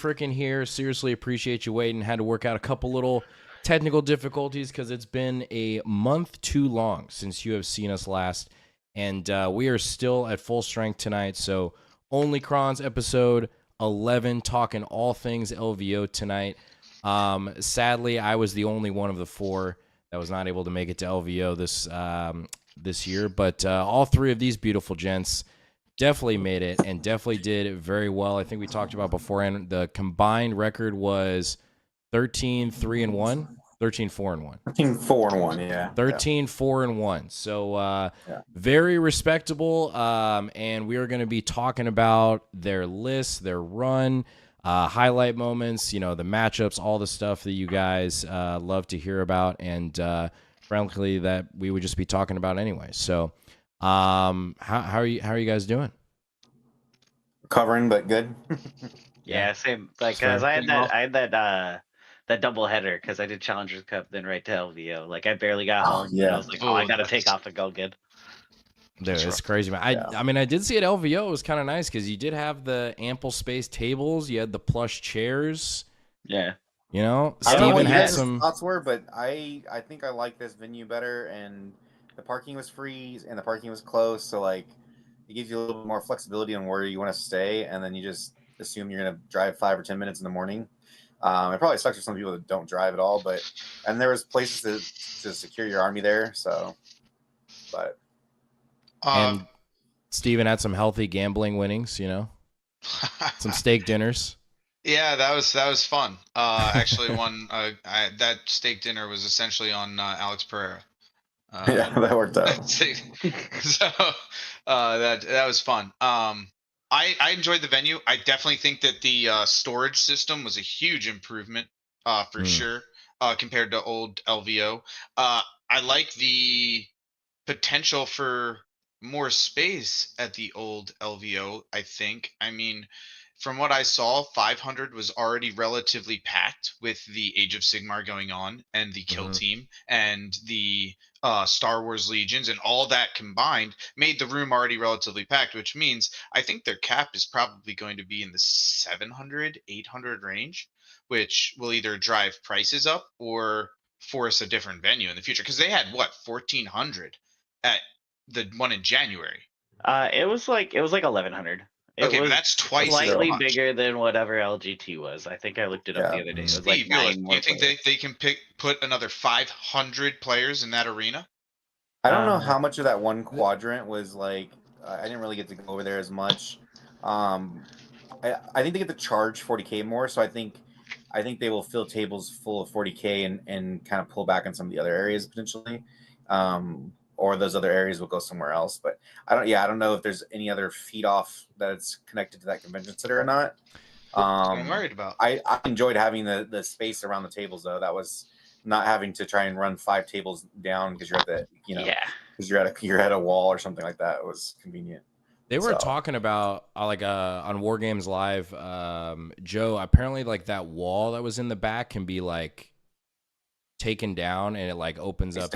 freaking here. Seriously appreciate you waiting. Had to work out a couple little technical difficulties because it's been a month too long since you have seen us last. And we are still at full strength tonight. So only Crons episode 11, talking all things LVO tonight. Sadly, I was the only one of the four that was not able to make it to LVO this year. But all three of these beautiful gents definitely made it and definitely did very well. I think we talked about beforehand. The combined record was 13-3-1, 13-4-1. 13-4-1, yeah. 13-4-1. So very respectable. And we are going to be talking about their list, their run, highlight moments, the matchups, all the stuff that you guys love to hear about, and frankly that we would just be talking about anyway. So how are you guys doing? Recovering, but good. Yeah, same. Like, cause I had that double header because I did Challengers Cup, then right to LVO. Like, I barely got home. Yeah. And I was like, I gotta take off and go good. Dude, it's crazy, man. I mean, I did see at LVO. It was kind of nice because you did have the ample space tables. You had the plush chairs. Yeah. Steven I don't know what had some thoughts were, but I think I like this venue better, and the parking was free and the parking was close, so like it gives you a little bit more flexibility on where you want to stay, and then you just assume you're gonna drive 5 or 10 minutes in the morning. It probably sucks for some people that don't drive at all, and there was places to secure your army there, so and Steven had some healthy gambling winnings, some steak dinners. Yeah, that was fun. Actually, that steak dinner was essentially on Alex Pereira. Yeah, that worked out. So that was fun. I enjoyed the venue. I definitely think that the storage system was a huge improvement for sure compared to old LVO. I like the potential for more space at the old LVO, I think. I mean, from what I saw, 500 was already relatively packed with the Age of Sigmar going on and the Kill Team and the Star Wars Legions, and all that combined made the room already relatively packed, which means I think their cap is probably going to be in the 700, 800 range, which will either drive prices up or force a different venue in the future. Because they had, 1,400 at the one in January. It was like 1,100. Okay, but that's twice slightly as much. Bigger than whatever LGT was. I think I looked it up the other day. It was Steve, like you think they can put another 500 players in that arena? I don't know how much of that one quadrant was like. I didn't really get to go over there as much. I think they get to charge 40K more, so I think they will fill tables full of 40K and kind of pull back on some of the other areas potentially. Or those other areas will go somewhere else. But I don't know if there's any other feed off that's connected to that convention center or not. I'm worried about. I enjoyed having the space around the tables though. That was not having to try and run 5 tables down because you're at the because you're at a wall or something like that. It was convenient. They were talking about on War Games Live, Joe. Apparently, like that wall that was in the back can be like taken down and it like opens up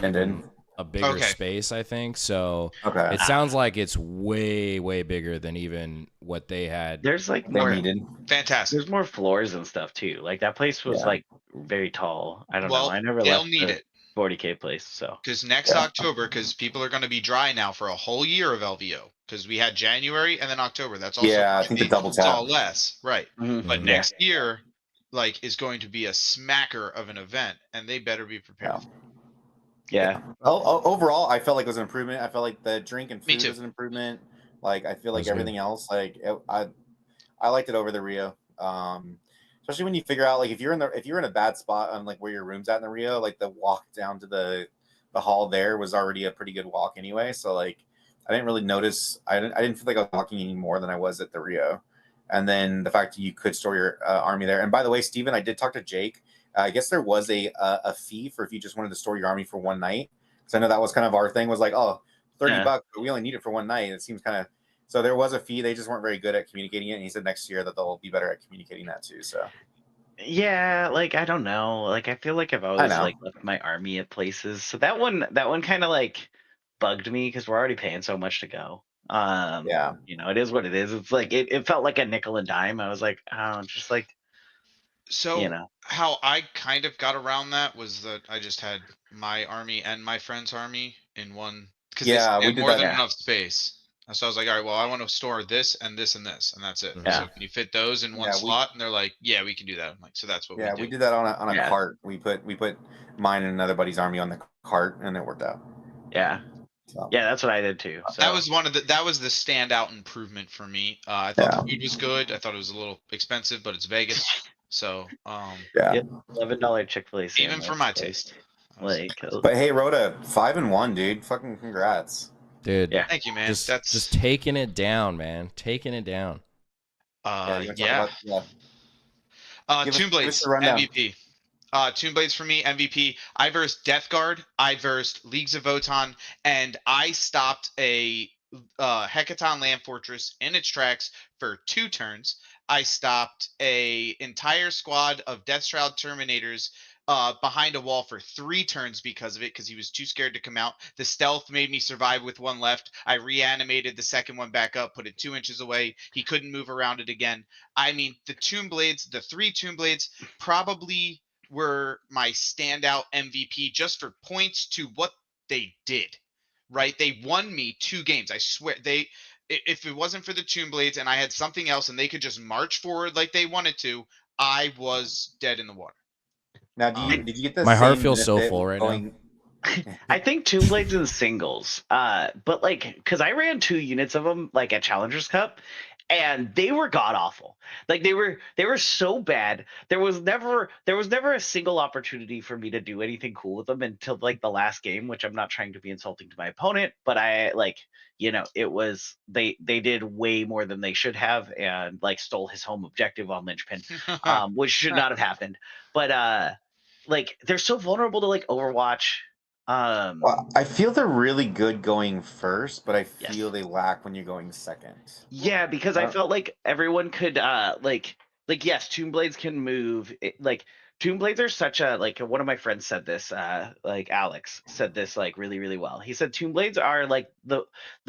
a bigger space, I think. So it sounds like it's way, way bigger than even what they had. There's like more needed. Fantastic. There's more floors and stuff too. Like that place was like very tall. I don't know. I never left the 40K place. So because next October, because people are going to be dry now for a whole year of LVO. Because we had January and then October. That's also I think the double tap. It's all less, right? But next year, is going to be a smacker of an event, and they better be prepared. Yeah. Overall, I felt like it was an improvement. I felt like the drink and food was an improvement. Like I feel like everything else, I liked it over the Rio. Especially when you figure out like if you're in a bad spot on like where your room's at in the Rio, like the walk down to the hall there was already a pretty good walk anyway. So like I didn't really notice. I didn't feel like I was walking any more than I was at the Rio. And then the fact that you could store your army there. And by the way, Steven, I did talk to Jake. I guess there was a fee for if you just wanted to store your army for one night. Because I know that was kind of our thing was like, $30, but we only need it for one night. It seems kind of so there was a fee. They just weren't very good at communicating it. And he said next year that they'll be better at communicating that too. So yeah, like I don't know. Like I feel like I've always like left my army at places. So that one kind of like bugged me because we're already paying so much to go. It is what it is. It's like it felt like a nickel and dime. I was like, just like So how I kind of got around that was that I just had my army and my friend's army in one because they we had did more that. than enough space. So I was like, all right, well, I want to store this and this and this, and that's it. Yeah. So can you fit those in one slot? And they're like, yeah, we can do that. I'm like, so that's what we do. We did that on a cart. We put mine and another buddy's army on the cart, and it worked out. Yeah. So. Yeah, that's what I did too. So. That was that was the standout improvement for me. I thought the food was good. I thought it was a little expensive, but it's Vegas. So $11 Chick-fil-A sandwich, even for my taste. Like, but hey, Rhoda, 5-1, dude. Fucking congrats, dude. Yeah, thank you, man. That's just taking it down, man. Taking it down. Tomb Blades MVP. Tomb Blades for me MVP. I versed Death Guard. I versed Leagues of Votann, and I stopped a Hecaton Land Fortress in its tracks for 2 turns. I stopped a entire squad of Death Shroud Terminators behind a wall for 3 turns because of it, because he was too scared to come out. The stealth made me survive with 1 left. I reanimated the second one back up, put it 2 inches away. He couldn't move around it again. I mean, the 3 Tomb Blades probably were my standout MVP just for points to what they did. Right? They won me 2 games. I swear if it wasn't for the Tomb Blades and I had something else and they could just march forward like they wanted to, I was dead in the water. Now, did you get the my same heart feels so full right now. I think Tomb Blades in singles, but like, because I ran 2 units of them like at Challengers Cup, and they were god awful. Like they were so bad. There was never a single opportunity for me to do anything cool with them until like the last game, which I'm not trying to be insulting to my opponent, but I like, it was they did way more than they should have, and like stole his home objective on Linchpin, which should not have happened. But like they're so vulnerable to like Overwatch. Well, I feel they're really good going first, but I feel they lack when you're going second. Yeah, because I felt like everyone could like yes, Tomb Blades can move. Like Tomb Blades are such a like one of my friends said this, like Alex said this like really, really well. He said Tomb Blades are like the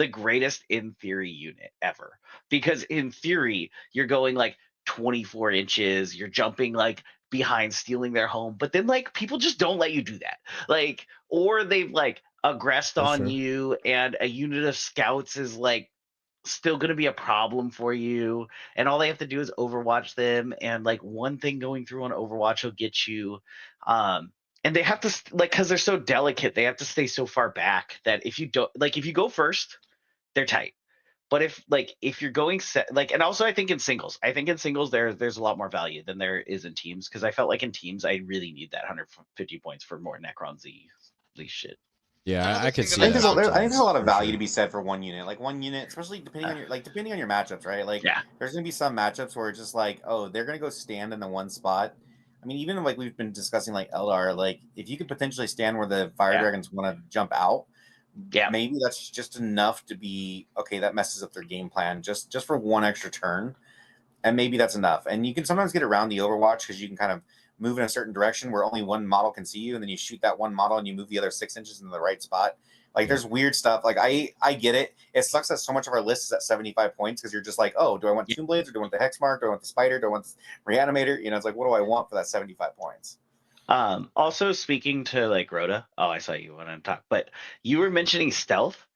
greatest in theory unit ever. Because in theory, you're going like 24 inches, you're jumping like behind stealing their home, but then like people just don't let you do that. Like, or they've like aggressed on you, and a unit of scouts is like still going to be a problem for you, and all they have to do is overwatch them, and like one thing going through on Overwatch will get you, and they have to like, because they're so delicate, they have to stay so far back that if you don't like, if you go first, they're tight. But if you're going like, and also I think in singles there's a lot more value than there is in teams, because I felt like in teams I really need that 150 points for more Necrons shit. Yeah, I could see. I think there's a lot of value to be said for one unit. Like one unit, especially depending on your matchups, right? Like there's gonna be some matchups where it's just like, oh, they're gonna go stand in the one spot. I mean, even like we've been discussing like Eldar, like if you could potentially stand where the Fire Dragons want to jump out, maybe that's just enough to be okay. That messes up their game plan just for one extra turn, and maybe that's enough. And you can sometimes get around the Overwatch because you can kind of move in a certain direction where only one model can see you, and then you shoot that one model and you move the other 6 inches into the right spot. Like there's weird stuff. Like I get it. It sucks that so much of our list is at 75 points because you're just like, oh, do I want Tomb Blades or do I want the Hex Mark? Do I want the Spider? Do I want the Reanimator? It's like, what do I want for that 75 points? Also speaking to like Rhoda, I saw you want to talk, but you were mentioning stealth,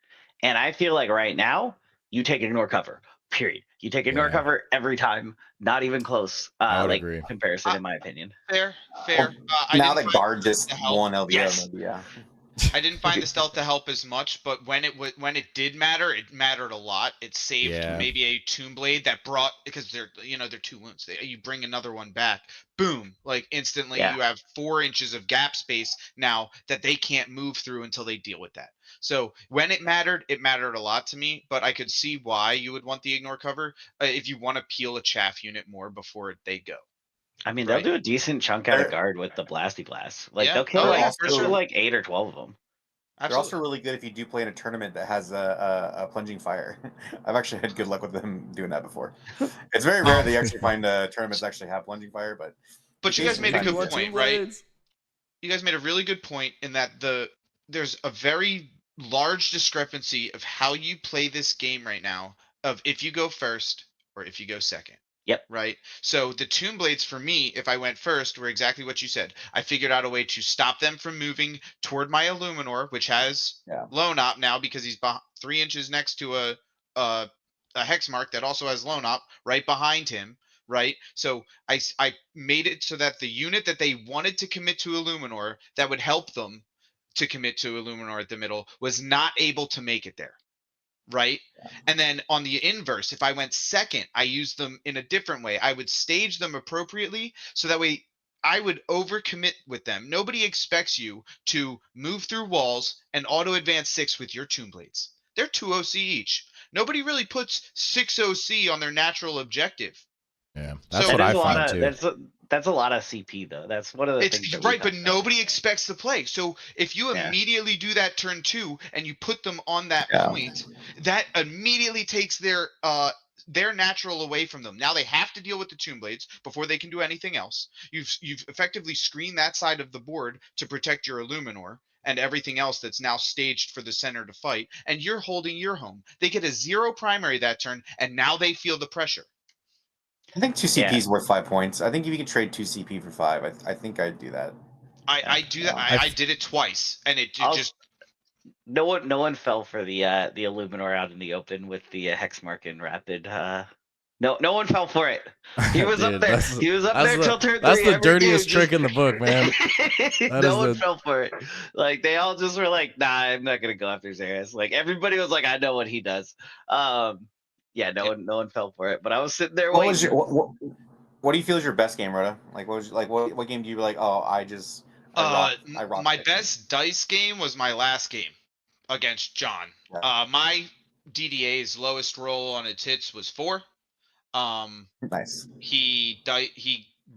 and I feel like right now you take ignore cover. Period. You take ignore cover every time, not even close. I would like agree. Comparison, in my opinion. Fair. Now that guard just won LVO, maybe, I didn't find the stealth to help as much, but when it did matter, it mattered a lot. It saved maybe a Tomb Blade that brought, because they're 2 wounds. You bring another one back, boom, like instantly you have 4 inches of gap space now that they can't move through until they deal with that. So when it mattered a lot to me, but I could see why you would want the ignore cover if you want to peel a chaff unit more before they go. I mean, they'll do a decent chunk out of guard with the Blasty Blast. Like they'll kill like 8 or 12 of them. They're also really good if you do play in a tournament that has a plunging fire. I've actually had good luck with them doing that before. It's very rare that you actually find tournaments that actually have plunging fire, but you guys made a good point, right? You guys made a really good point in that there's a very large discrepancy of how you play this game right now, of if you go first or if you go second. Yep. Right. So the Tomb Blades for me, if I went first, were exactly what you said. I figured out a way to stop them from moving toward my Illuminor, which has Lone Op now because he's 3 inches next to a hex mark that also has Lone Op right behind him. Right. So I made it so that the unit that they wanted to commit to Illuminor that would help them to commit to Illuminor at the middle was not able to make it there. Right. And then on the inverse, if I went second, I used them in a different way. I would stage them appropriately so that way I would overcommit with them. Nobody expects you to move through walls and auto advance 6 with your Tomb Blades. They're 2 OC each. Nobody really puts 6 OC on their natural objective. Yeah, that's what I find too. That's a lot of CP though. That's one of the things. Right, but nobody expects to play. So if you immediately do that turn 2 and you put them on that point, that immediately takes their natural away from them. Now they have to deal with the Tomb Blades before they can do anything else. You've effectively screened that side of the board to protect your Illuminor and everything else that's now staged for the center to fight, and you're holding your home. They get a 0 primary that turn, and now they feel the pressure. I think 2 CP is worth 5 points. I think if you can trade 2 CP for 5, I think I'd do that. I do that. I did it twice, and it just no one fell for the Illuminor out in the open with the hex mark in rapid. No one fell for it. He was up there. He was up there till turn 3. That's the dirtiest trick in the book, man. No one fell for it. Like they all just were like, "Nah, I'm not gonna go after Xerath." Like everybody was like, "I know what he does." Yeah, no one fell for it. But I was sitting there waiting. What do you feel is your best game, Rhoda? Like what game do you like? Oh, I rocked my it. best dice game was my last game against John. Yeah. My DDA's lowest roll on its hits was 4. Nice. He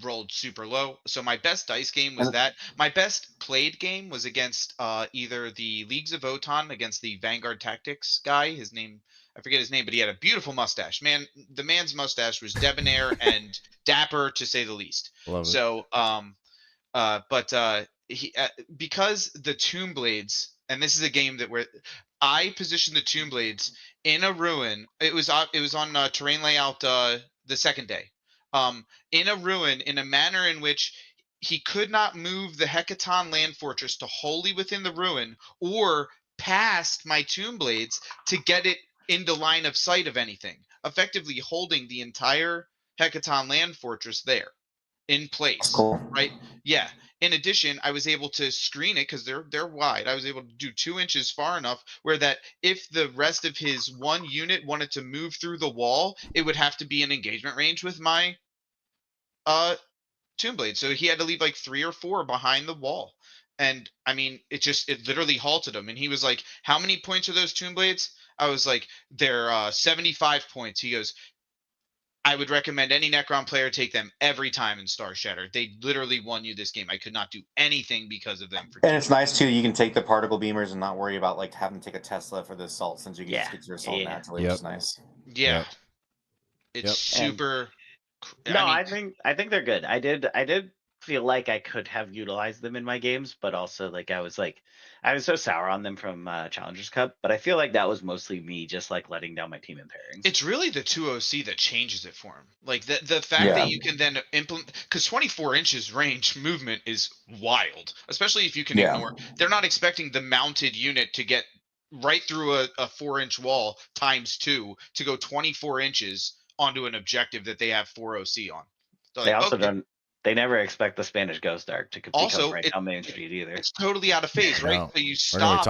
rolled super low. So my best dice game was that. My best played game was against either the Leagues of Votann against the Vanguard Tactics guy. His name, I forget his name, but he had a beautiful mustache. Man, the man's mustache was debonair and dapper to say the least. Love it. So, he because the Tomb Blades, and this is a game that where I positioned the Tomb Blades in a ruin. It was on terrain layout the second day. In a ruin, in a manner in which he could not move the Hecaton land fortress to wholly within the ruin or past my Tomb Blades to get it into line of sight of anything, effectively holding the entire Hecaton land fortress there in place. Cool. Right? Yeah. In addition, I was able to screen it because they're wide. I was able to do 2 inches far enough where that if the rest of his one unit wanted to move through the wall, it would have to be in engagement range with my Tomb Blade. So he had to leave like 3 or 4 behind the wall. And I mean, it literally halted him. And he was like, "How many points are those Tomb Blades?" I was like, "They're 75 points." He goes, "I would recommend any Necron player take them every time in Star Shatter. They literally won you this game. I could not do anything because of them." And it's nice too. You can take the particle beamers and not worry about like having to take a Tesla for the assault, since you can just get your assault naturally. Which is nice. Yeah, it's super. I think they're good. I did feel like I could have utilized them in my games, but also like I was so sour on them from Challengers Cup, but I feel like that was mostly me just like letting down my team in pairings. It's really the 2OC that changes it for him. Like the fact that you can then implement, because 24 inches range movement is wild, especially if you can ignore. They're not expecting the mounted unit to get right through a 4-inch wall times 2 to go 24 inches onto an objective that they have 4 OC on. They also don't. They never expect the Spanish Ghost Arc to become right down Main Street either. It's totally out of phase, right? No. So you stop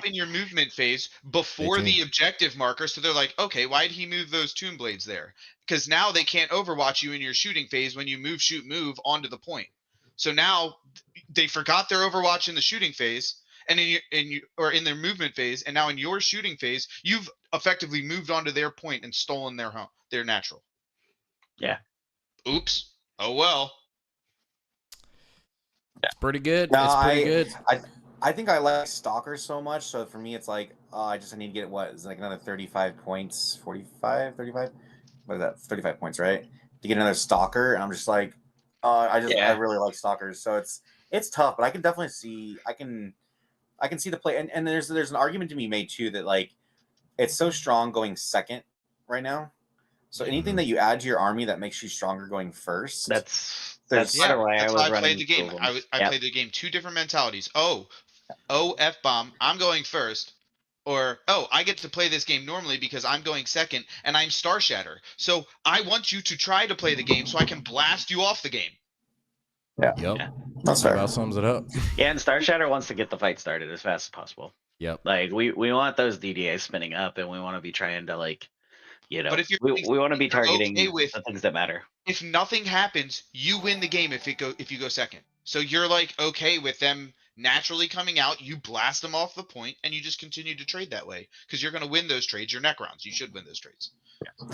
in your movement phase before the objective marker. So they're like, okay, why did he move those Tomb Blades there? Because now they can't overwatch you in your shooting phase when you move, shoot, move onto the point. So now they forgot their overwatch in the shooting phase and in their movement phase, and now in your shooting phase, you've effectively moved onto their point and stolen their natural. Yeah. Oops. Oh well. It's pretty good. It's pretty good. I think I like Stalker so much, so for me it's like, I need to get it's like another 35 points, 45, 35? What is that? 35 points, right? To get another Stalker, and I'm just like, I really like Stalkers, so it's tough, but I can definitely see I can see the play, and there's an argument to be made too that like it's so strong going second right now. So anything that you add to your army that makes you stronger going first. That's There's- part of why That's I was how I running played the game. Golems. I Yep. played the game two different mentalities. Oh, F-bomb, I'm going first. Or, oh, I get to play this game normally because I'm going second and I'm Star Shatter. So I want you to try to play the game so I can blast you off the game. Yeah. Yep. Yeah. That's That fair. about sums it up. Yeah, and Star Shatter wants to get the fight started as fast as possible. Yep. Like we want those DDAs spinning up, and we want to be trying to like, But if you're we want to be targeting okay with the things that matter. if nothing happens, you win the game if you go second. So you're like okay with them naturally coming out, you blast them off the point, and you just continue to trade that way because you're going to win those trades. You're Necrons. You should win those trades.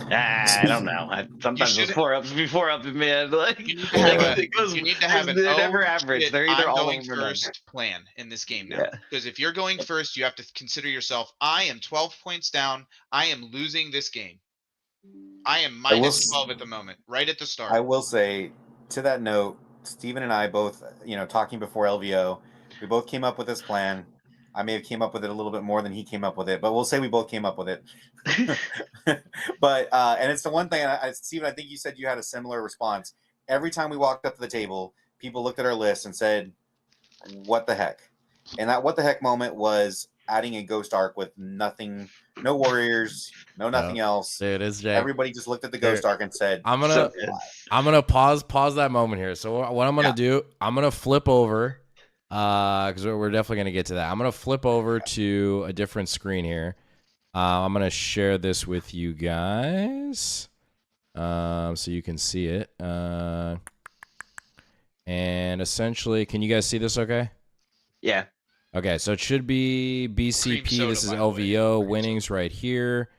I don't know. Sometimes those 4-ups be 4-ups, man. Like You need to have, you need to have an they're never oh, average. shit, They're either I'm all going over or none. first plan in this game now. Yeah. Because if you're going first, you have to consider yourself. I am 12 points down. I am losing this game. I am minus 12 at the moment, right at the start. I will say, to that note, Steven and I both, talking before LVO, we both came up with this plan. I may have came up with it a little bit more than he came up with it, but we'll say we both came up with it. But and it's the one thing, Steven, I think you said you had a similar response. Every time we walked up to the table, people looked at our list and said, "What the heck?" And that "what the heck" moment was adding a Ghost Arc with nothing, no warriors, no nothing else. Dude, it's Jay. Everybody just looked at the Ghost Arc and said, I'm gonna pause that moment here. So what I'm gonna do, I'm gonna flip over, because we're definitely gonna get to that. I'm gonna flip over to a different screen here. I'm gonna share this with you guys, so you can see it. And essentially, can you guys see this? Okay. Yeah. Okay, so it should be BCP. This is LVO winnings right here.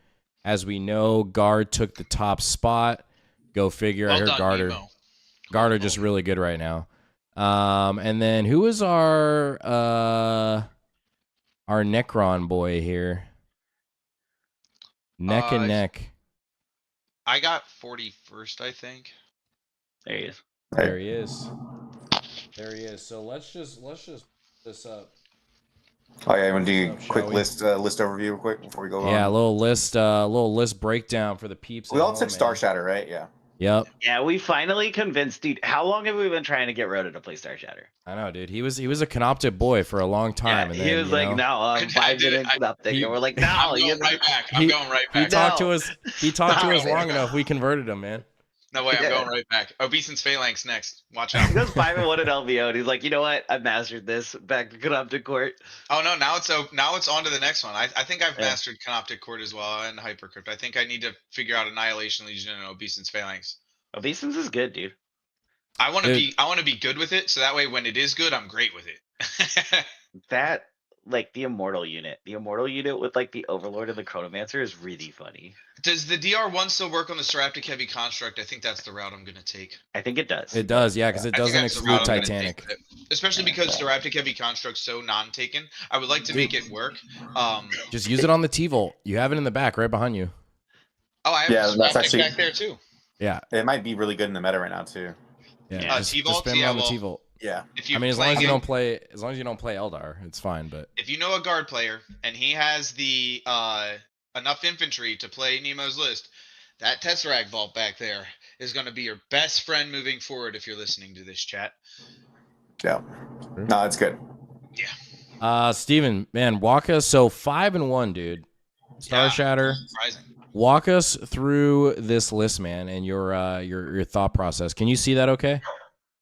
As we know, Guard took the top spot. Go figure. I heard Garter just really good right now. And then who is our Necron boy here? Neck and neck. I got 41st, I think. There he is. There he is. There he is. So let's just this up. Oh yeah, I'm gonna do a quick list overview real quick before we go on. Yeah, a little list breakdown for the peeps. We all took Star Shatter, right? Yeah. Yep. Yeah, we finally convinced dude. How long have we been trying to get Rhoda to play Star Shatter? I know, dude. He was a Canoptic boy for a long time. Yeah, and then, he was like, "No, I'm 5 minutes Canoptic," and we're like, "No, I'm going right back. I'm going right back. He talked to us. He talked to us long enough. We converted him, man. No way, I'm going right back. Obeisance Phalanx next. Watch out. He goes 5-1 at LVO, and he's like, "You know what? I mastered this. Back to Canoptic Court." Oh no, now it's on to the next one. I think I've mastered Canoptic Court as well and Hypercrypt. I think I need to figure out Annihilation Legion and Obeisance Phalanx. Obeisance is good, dude. I want to be good with it, so that way when it is good, I'm great with it. That like the Immortal unit with like the Overlord and the Chronomancer is really funny. Does the DR1 still work on the Seraptic Heavy Construct? I think that's the route I'm gonna take. I think it does. It does, yeah, because it doesn't exclude Titanic. Especially because Seraptic Heavy Construct's so non-taken. I would like to make it work. Just use it on the T-Volt. You have it in the back, right behind you. Oh, I have Seraptic back there too. Yeah. It might be really good in the meta right now too. Yeah. Just spam it on the T-Volt. Yeah. As long as you don't play Eldar, it's fine. But if you know a guard player and he has the enough infantry to play Nemo's list, that Tesseract vault back there is going to be your best friend moving forward. If you're listening to this chat. Yeah. No, it's good. Yeah. Steven, man, walk us. So 5-1, dude. Star Shatter. Surprising. Walk us through this list, man, and your thought process. Can you see that? Okay.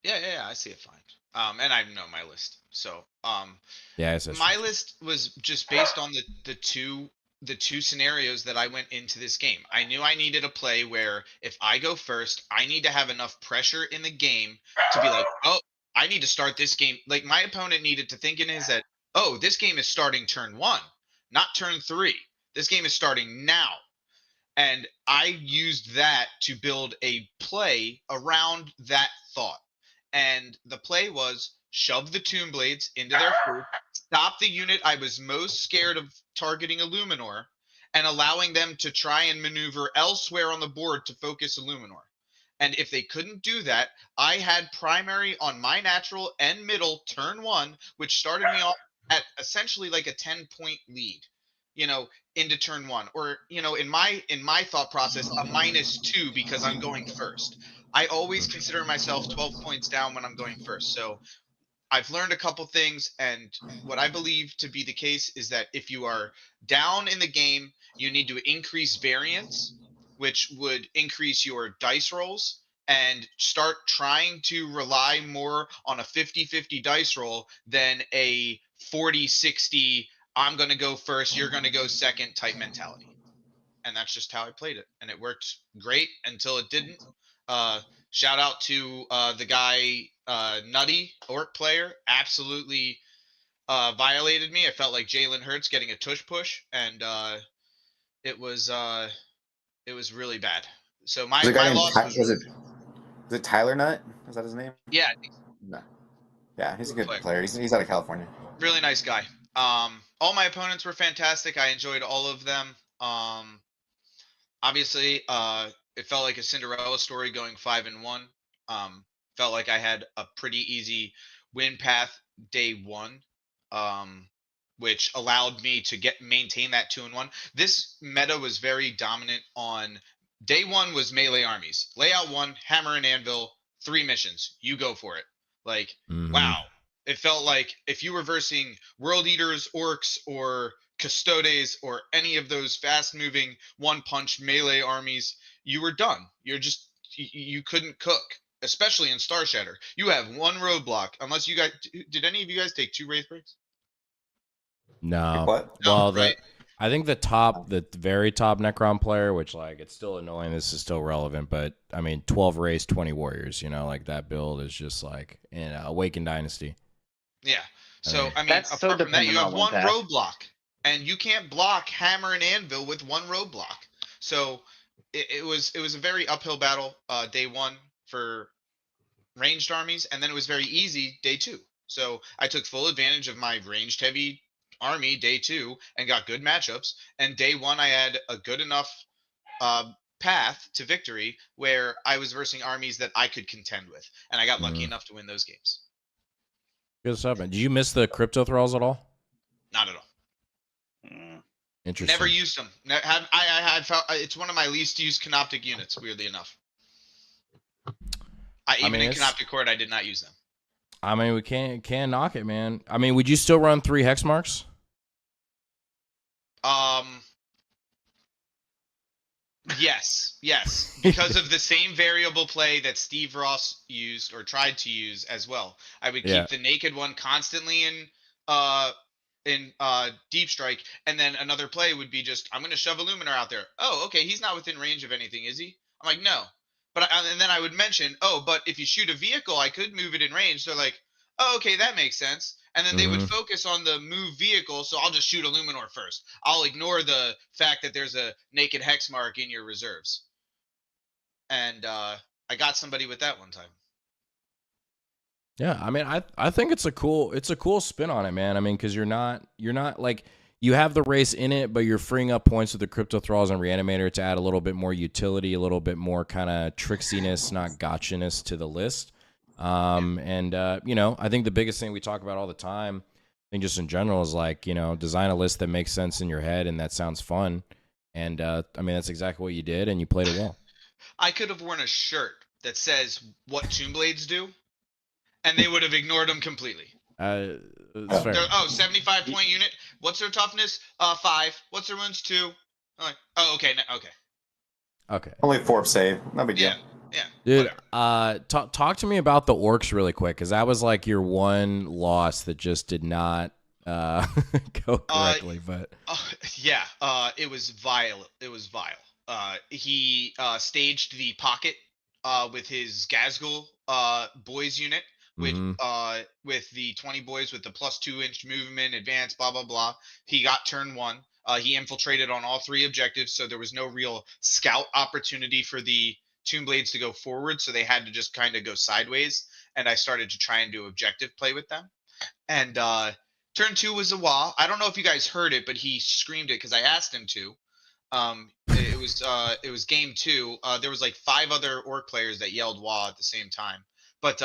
Yeah, I see it fine. And I know my list. So, my list was just based on the two scenarios that I went into this game. I knew I needed a play where if I go first, I need to have enough pressure in the game to be like, oh, I need to start this game. Like my opponent needed to think in his head, oh, this game is starting turn 1, not turn 3. This game is starting now. And I used that to build a play around that thought. And the play was shove the Tomb Blades into their food, stop the unit I was most scared of targeting Illuminor, and allowing them to try and maneuver elsewhere on the board to focus Illuminor. And if they couldn't do that, I had primary on my natural and middle turn 1, which started me off at essentially like a 10-point lead. into turn 1, or in my thought process, a -2 because I'm going first. I always consider myself 12 points down when I'm going first. So I've learned a couple things, and what I believe to be the case is that if you are down in the game, you need to increase variance, which would increase your dice rolls, and start trying to rely more on a 50-50 dice roll than a 40-60, I'm going to go first, you're going to go second type mentality. And that's just how I played it. And it worked great until it didn't. Shout out to the guy, Nutty Orc player, absolutely violated me. I felt like Jalen Hurts getting a tush push, and it was really bad. So my loss was is it Tyler Nutt? Is that his name? Yeah. No. Yeah, he's a good player. He's out of California. Really nice guy. All my opponents were fantastic. I enjoyed all of them. Obviously, it felt like a Cinderella story going 5-1. Felt like I had a pretty easy win path day 1, which allowed me to maintain that 2-1. This meta was very dominant on day 1 was melee armies. Layout 1, hammer and anvil, 3 missions. You go for it. Like, wow. It felt like if you were versing World Eaters, Orcs, or Custodes, or any of those fast-moving one-punch melee armies, you were done. You couldn't cook, especially in Star Shatter. You have 1 roadblock, unless you guys did any of you guys take 2 Wraith breaks? No. What? Well, right? I think the very top Necron player, which like it's still annoying, this is still relevant, but I mean 12 Wraiths, 20 warriors, like that build is just like in Awakened Dynasty. Yeah. So I mean, That's apart from that, you have 1 path. roadblock, and you can't block hammer and anvil with 1 roadblock. So it was a very uphill battle day 1 for ranged armies, and then it was very easy day 2. So I took full advantage of my ranged heavy army day 2 and got good matchups. And day 1 I had a good enough path to victory where I was versing armies that I could contend with, and I got lucky enough to win those games. Good stuff, man. Did you miss the crypto thralls at all? Not at all. Interesting. Never used them. I found it's one of my least used canoptic units, weirdly enough. In canoptic court, I did not use them. I mean, we can't knock it, man. I mean, would you still run 3 hex marks? Yes, because of the same variable play that Steve Ross used or tried to use as well. I would keep the naked one constantly in deep strike, and then another play would be just, I'm going to shove a Luminar out there. Oh, okay, he's not within range of anything, is he? I'm like, no. And then I would mention, but if you shoot a vehicle, I could move it in range. They're like, oh, okay, that makes sense. And then they would focus on the move vehicle, so I'll just shoot a Luminor first. I'll ignore the fact that there's a naked hex mark in your reserves. And I got somebody with that one time. Yeah, I mean, I think it's a cool spin on it, man. I mean, because you're not like, you have the race in it, but you're freeing up points with the Crypto Thralls and Reanimator to add a little bit more utility, a little bit more kind of tricksiness, not gotchiness to the list. I think the biggest thing we talk about all the time, I think just in general, is like, design a list that makes sense in your head and that sounds fun. And I mean, that's exactly what you did, and you played it well. I could have worn a shirt that says what Tomb Blades do, and they would have ignored them completely. Fair. 75 point unit. What's their toughness? 5. What's their wounds? 2. I'm like, oh, okay, okay. Only 4 save. No big deal. Yeah. Dude, talk to me about the orcs really quick, because that was like your one loss that just did not go correctly. It was vile. He staged the pocket with his Gazgul boys unit, with the 20 boys with the plus 2-inch movement, advance, blah blah blah. He got turn 1. He infiltrated on all 3 objectives, so there was no real scout opportunity for the Tomb Blades to go forward, so they had to just kind of go sideways, and I started to try and do objective play with them. And turn 2 was a wah. I don't know if you guys heard it, but he screamed it because I asked him to. It was game 2. There was like 5 other orc players that yelled wah at the same time. But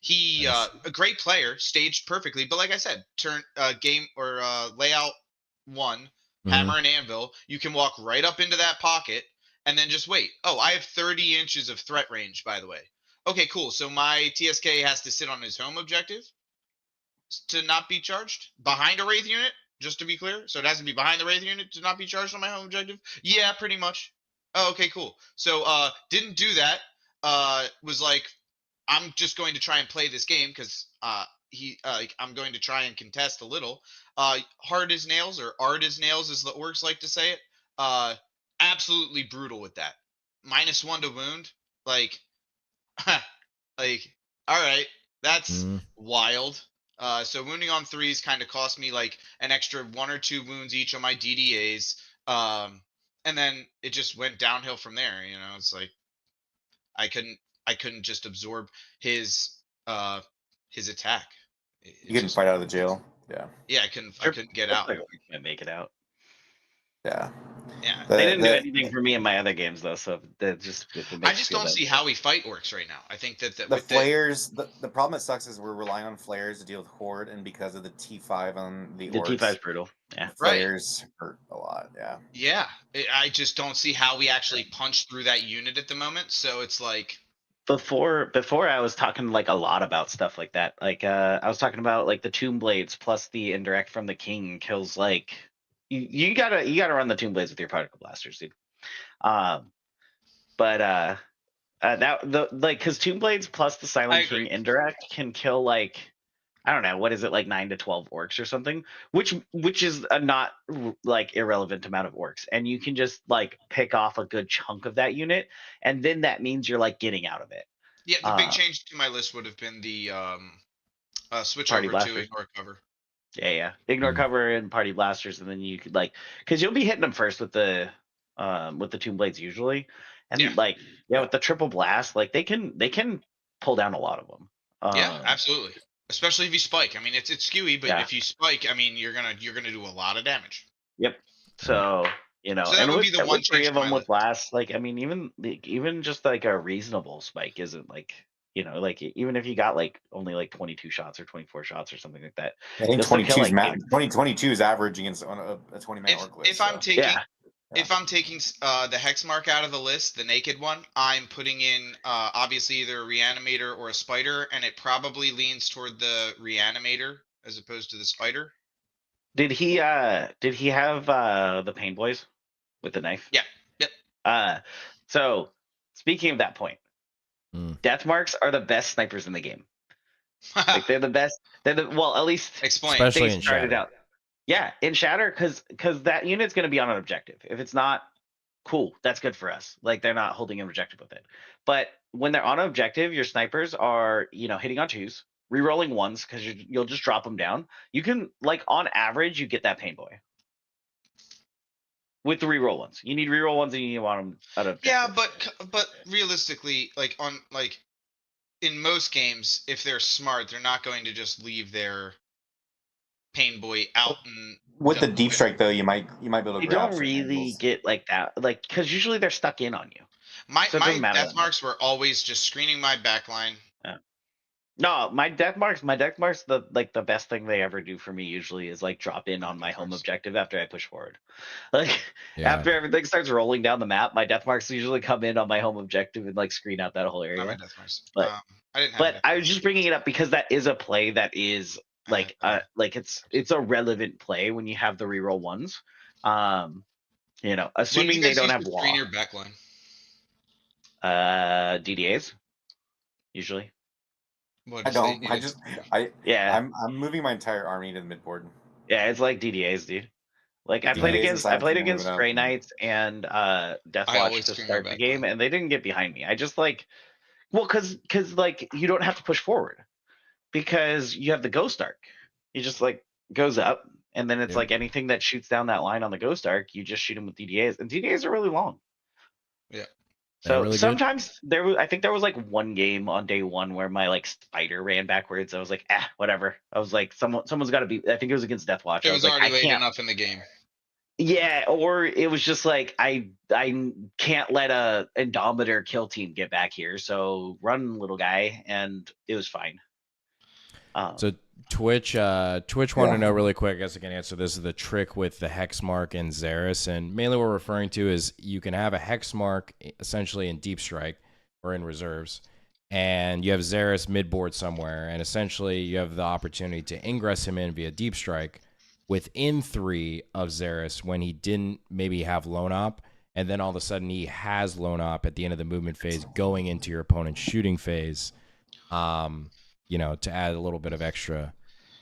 he a great player, staged perfectly. But like I said, layout 1 hammer and anvil, you can walk right up into that pocket and then just wait. Oh, I have 30 inches of threat range, by the way. Okay, cool. So my TSK has to sit on his home objective to not be charged behind a Wraith unit, just to be clear. So it has to be behind the Wraith unit to not be charged on my home objective. Yeah, pretty much. Oh, okay, cool. So didn't do that. Was like, I'm just going to try and play this game because I'm going to try and contest a little. Hard as nails, or art as nails, as the orcs like to say it. Absolutely brutal with that. -1 to wound, like, like, all right, that's wild. So wounding on 3s kind of cost me like an extra 1 or 2 wounds each on my DDAs. And then it just went downhill from there. You know, it's like I couldn't just absorb his attack. You couldn't fight out of the jail. Yeah. Yeah, I couldn't get out. I can't make it out. Yeah. Yeah. They didn't do anything for me in my other games though, so that just. I just don't see how we fight orcs right now. I think that the flares. The problem that sucks is we're relying on flares to deal with horde, and because of the T5 on the orcs, T5 is brutal. Yeah. Flares hurt a lot. Yeah. Yeah. I just don't see how we actually punch through that unit at the moment. So it's like. Before I was talking like a lot about stuff like that. Like I was talking about like the Tomb Blades plus the indirect from the King kills like. You gotta run the Tomb Blades with your particle blasters, dude. But because Tomb Blades plus the Silent King indirect can kill like, I don't know, what is it, like 9 to 12 orcs or something, which is a not like irrelevant amount of orcs, and you can just like pick off a good chunk of that unit, and then that means you're like getting out of it. Yeah, the big change to my list would have been the switch Party over blasters. to ignore cover. Yeah. Ignore cover and party blasters, and then you could like, because you'll be hitting them first with the Tomb Blades usually, and with the triple blast, like they can pull down a lot of them. Yeah, absolutely. Especially if you spike. I mean, it's skewy, but if you spike, I mean, you're gonna do a lot of damage. Yep. So so that would be the one 3 of them with blast, like I mean, even just like a reasonable spike isn't like. Like even if you got like only like 22 shots or 24 shots or something like that. I think 22 is 2022 is average against a 20-man orc list. If I'm taking the hex mark out of the list, the naked one, I'm putting in obviously either a reanimator or a spider, and it probably leans toward the reanimator as opposed to the spider. Did he have the pain boys with the knife? Yeah. Yep. So speaking of that point. Death marks are the best snipers in the game. Like they're the best. Well, at least explain. Especially in Shatter. Out. Yeah, in Shatter, because that unit's going to be on an objective. If it's not, cool, that's good for us. Like they're not holding an objective with it. But when they're on an objective, your snipers are hitting on 2s, rerolling 1s because you'll just drop them down. You can like on average you get that pain boy. With the reroll 1s, you need reroll 1s, and you want them out of. Yeah, but realistically, like in most games, if they're smart, they're not going to just leave their pain boy out. And with the deep strike, though, you might be able to. You don't really get like that, like because usually they're stuck in on you. My death marks were always just screening my backline. Yeah. No, my death marks, the best thing they ever do for me usually is like drop in on my home objective after I push forward. Like after everything starts rolling down the map, my death marks usually come in on my home objective and like screen out that whole area. Not my death marks. But I didn't have but I was just bringing it up because that is a play that is like it's a relevant play when you have the reroll 1s. Assuming they don't have wall. Screen your backline. DDAs usually. I don't. I'm moving my entire army to the midboard. Yeah, it's like DDAs, dude. Like I played against Grey Knights and Death Watch to start the game, and they didn't get behind me. I just because like you don't have to push forward because you have the Ghost Arc. You just like goes up, and then it's like anything that shoots down that line on the Ghost Arc, you just shoot them with DDAs, and DDAs are really long. Yeah. So really sometimes I think there was like one game on day 1 where my like spider ran backwards. I was like, whatever. I was like, someone's got to be. I think it was against Death Watch. It was already late enough in the game. Yeah, or it was just like I can't let a Indomitor kill team get back here, so run, little guy, and it was fine. So Twitch wanted to know really quick. I guess I can answer this. Is the trick with the hex mark and Xeris, and mainly what we're referring to is you can have a hex mark essentially in deep strike or in reserves, and you have Xeris midboard somewhere, and essentially you have the opportunity to ingress him in via deep strike within 3 of Xeris when he didn't maybe have lone op, and then all of a sudden he has lone op at the end of the movement phase going into your opponent's shooting phase. You know, to add a little bit of extra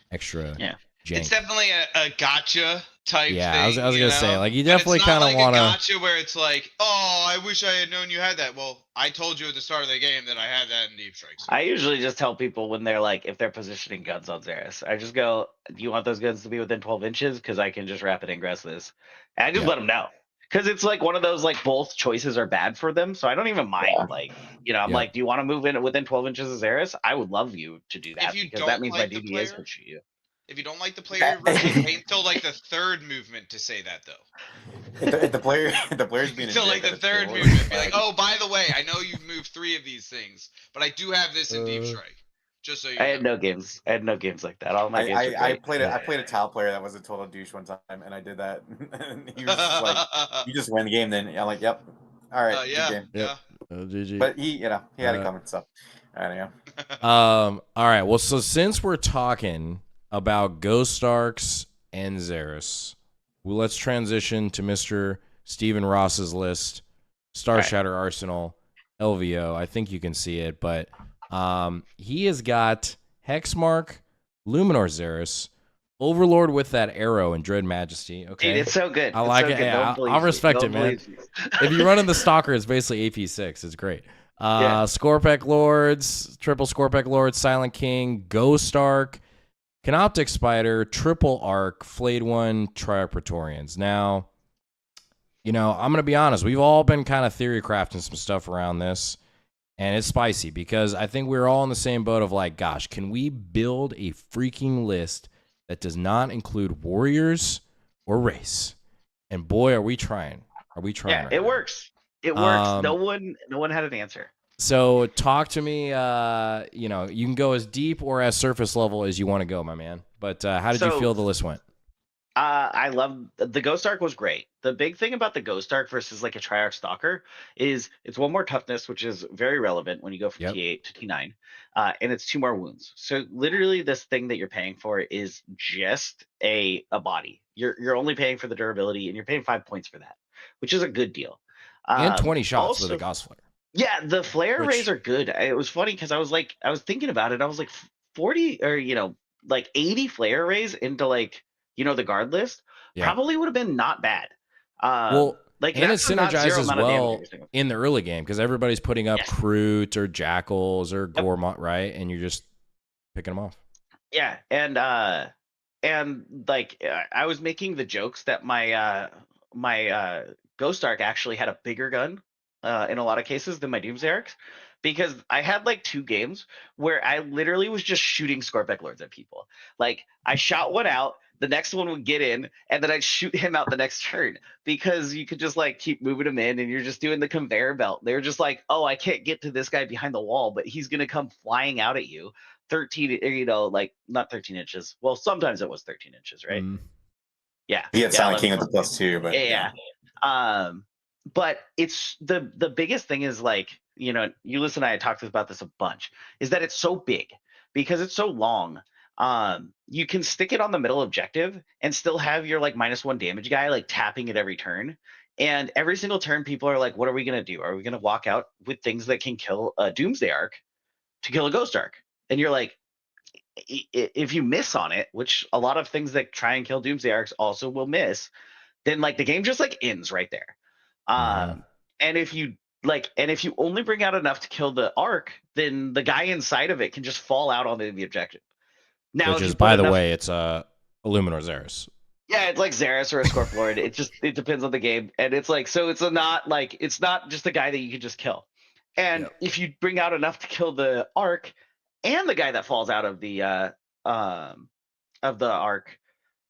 Yeah. jank. It's definitely a gotcha type thing. I was gonna say, like, you But definitely it's not kind of like want a to. gotcha where it's like, oh, I wish I had known you had that. Well, I told you at the start of the game that I had that in deep strikes. I usually just tell people when they're like, if they're positioning guns on Xeris, I just go, do you want those guns to be within 12 inches? Because I can just rapid ingress this. And I just let them know. Because it's like one of those, like, both choices are bad for them. So I don't even mind. Yeah. Like, you know, I'm like, do you want to move in within 12 inches of Xeris? I would love you to do that. If you because don't that means like my the duty is player- to shoot you. If you don't like the player, wait until like the 3rd movement to say that though. If the player's being Until like the dick, 3rd it's movement, be like, oh, by the way, I know you've moved 3 of these things, but I do have this in deep strike. Just so you know. I had no games. I had no games like that. All my games were great. I played a Tau player that was a total douche one time, and I did that. And he was just like, "You just win the game." Then I'm like, "Yep, all right, yeah, good game." yeah. GG. But he had it coming. So, anyway. All right. Well, so since we're talking about Ghost Arcs and Xeris, well, let's transition to Mr. Steven Ross's list: Star Shatter Arsenal, LVO. I think you can see it, but he has got Hexmark, Luminor Xeris, Overlord with that arrow and Dread Majesty. Okay, Dude, it's so good. I like so it. Good. Yeah, I'll respect it, man. If you run in the Stalker, it's basically AP6. It's great. Scorpec Lords, triple Scorpec Lords, Silent King, Ghost Arc, Canoptic Spider, triple Arc, Flayed One, Triarch Praetorians. Now, you know, I'm going to be honest. We've all been kind of theory crafting some stuff around this, and it's spicy because I think we're all in the same boat of like, gosh, can we build a freaking list that does not include warriors or race? And boy, are we trying. Are we trying? Yeah, right it now. works. It works. No one had an answer. So talk to me. You know, you can go as deep or as surface level as you want to go, my man. But how did you feel the list went? I love the Ghost Arc was great. The big thing about the Ghost Arc versus like a Triarch Stalker is it's 1 more toughness, which is very relevant when you go from T8 to T9, and it's 2 more wounds. So literally, this thing that you're paying for is just a body. You're only paying for the durability, and you're paying 5 points for that, which is a good deal. And 20 shots also, with a Gauss Flare. Yeah, the flare rays are good. It was funny because I was thinking about it. I was like 40 or like 80 flare rays into like the guard list probably would have been not bad. Well, like and it synergizes well in the early game because everybody's putting up Kroot or Jackals or Gormont, right? And you're just picking them off. Yeah, and like I was making the jokes that my Ghost Arc actually had a bigger gun in a lot of cases than my Doomsday Arcs, because I had like 2 games where I literally was just shooting Scorpec Lords at people. Like I shot one out, the next one would get in, and then I'd shoot him out the next turn because you could just like keep moving him in and you're just doing the conveyor belt. They're just like, oh, I can't get to this guy behind the wall, but he's going to come flying out at you 13, like not 13 inches. Well, sometimes it was 13 inches, right? Yeah. He had Silent King with the +2, but yeah. But it's the biggest thing is like, Ulis and I had talked about this a bunch, is that it's so big because it's so long. You can stick it on the middle objective and still have your like -1 damage guy like tapping it every turn. And every single turn, people are like, what are we going to do? Are we going to walk out with things that can kill a Doomsday Arc to kill a Ghost Arc? And you're like, if you miss on it, which a lot of things that try and kill Doomsday Arcs also will miss, then like the game just like ends right there. And if you only bring out enough to kill the arc, then the guy inside of it can just fall out onto the objective. Now, which is, by the way, it's a Luminor Xeris. Yeah, it's like Xeris or a Scorp Lord. It depends on the game, and it's like, so it's not just the guy that you can just kill. And if you bring out enough to kill the arc and the guy that falls out of the arc,